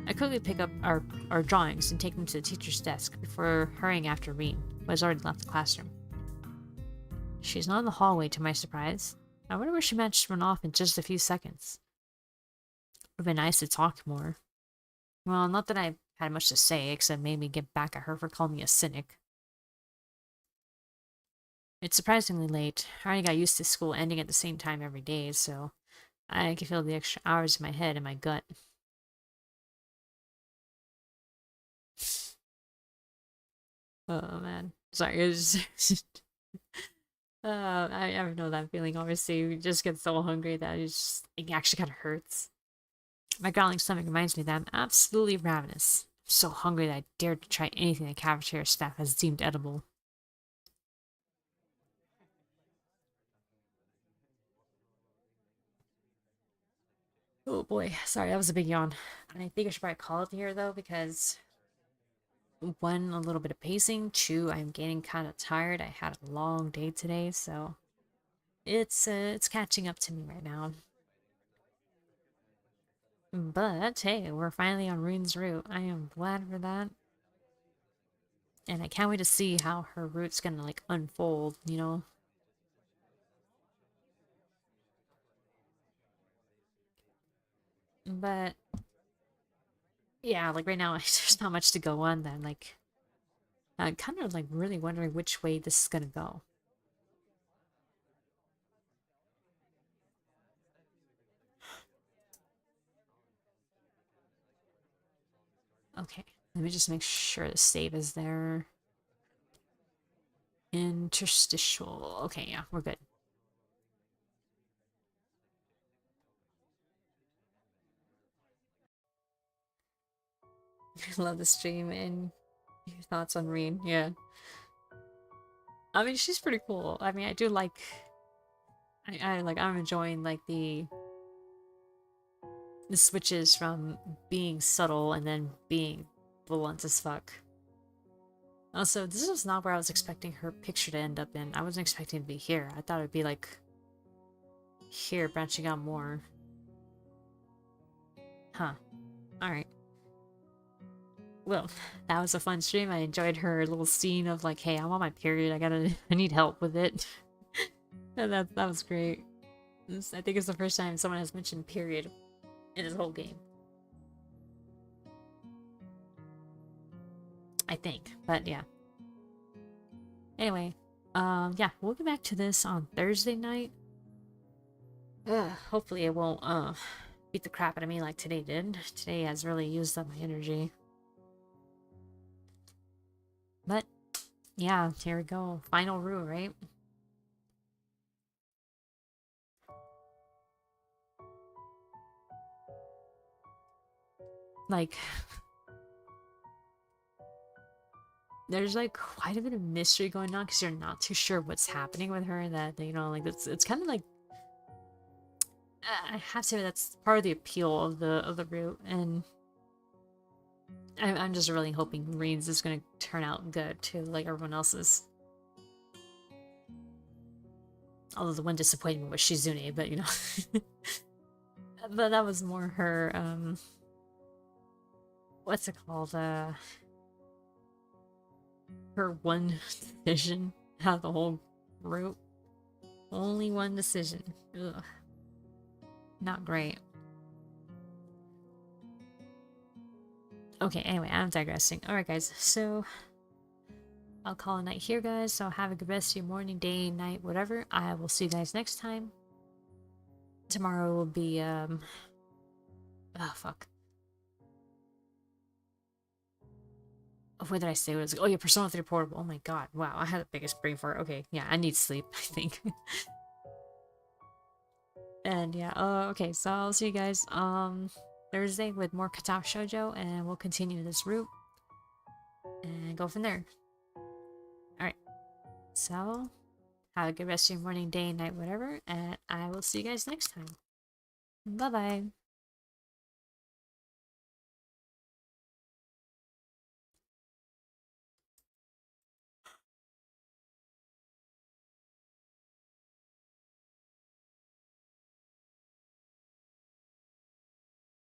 I quickly pick up our drawings and take them to the teacher's desk before hurrying after Rin, who has already left the classroom. She's not in the hallway, to my surprise. I wonder where she managed to run off in just a few seconds. It would have been nice to talk more. Well, not that I had much to say, except made me get back at her for calling me a cynic. It's surprisingly late. I already got used to school ending at the same time every day, so I can feel the extra hours in my head and my gut. Oh man, sorry. It's just I know that feeling. Obviously, you just get so hungry that it actually kind of hurts. My growling stomach reminds me that I'm absolutely ravenous. I'm so hungry that I dared to try anything the cafeteria staff has deemed edible. Oh boy, sorry, that was a big yawn. I think I should probably call it here though, because one, a little bit of pacing, two, I'm getting kind of tired. I had a long day today, so it's catching up to me right now. But hey, we're finally on Rune's route. I am glad for that. And I can't wait to see how her route's gonna like unfold, you know? But yeah, like right now there's not much to go on then. Like I'm kind of like really wondering which way this is gonna go. Okay, let me just make sure the save is there. Interstitial. Okay, yeah, we're good. Love the stream and your thoughts on Reen. Yeah. I mean, she's pretty cool. I mean, I do like I'm enjoying like the switches from being subtle and then being blunt as fuck. Also, this is not where I was expecting her picture to end up in. I wasn't expecting it to be here. I thought it'd be like here, branching out more. Huh. Alright. Well, that was a fun stream. I enjoyed her little scene of like, hey, I'm on my period. I need help with it. And that was great. I think it's the first time someone has mentioned period in this whole game. I think, but yeah. Anyway, yeah, we'll get back to this on Thursday night. Hopefully it won't, beat the crap out of me like today did. Today has really used up my energy. But, yeah, here we go. Final rule, right? Like, there's like quite a bit of mystery going on because you're not too sure what's happening with her. That, you know, like it's kind of like, I have to say that's part of the appeal of the route, and I'm just really hoping Reed's is going to turn out good too, like everyone else's. Although the one disappointing was Shizune, but you know, but that was more her what's it called? Her one decision out of the whole route. Only one decision. Ugh. Not great. Okay, anyway, I'm digressing. Alright, guys, so I'll call a night here, guys. So have a good rest of your morning, day, night, whatever. I will see you guys next time. Tomorrow will be, oh, fuck. What did I say? What was, oh, yeah, Persona 3 Portable. Oh my god, wow, I had the biggest brain fart. Okay, yeah, I need sleep, I think. And yeah, okay, so I'll see you guys, Thursday with more Katawa Shoujo, and we'll continue this route and go from there. Alright, so have a good rest of your morning, day, night, whatever, and I will see you guys next time. Bye-bye.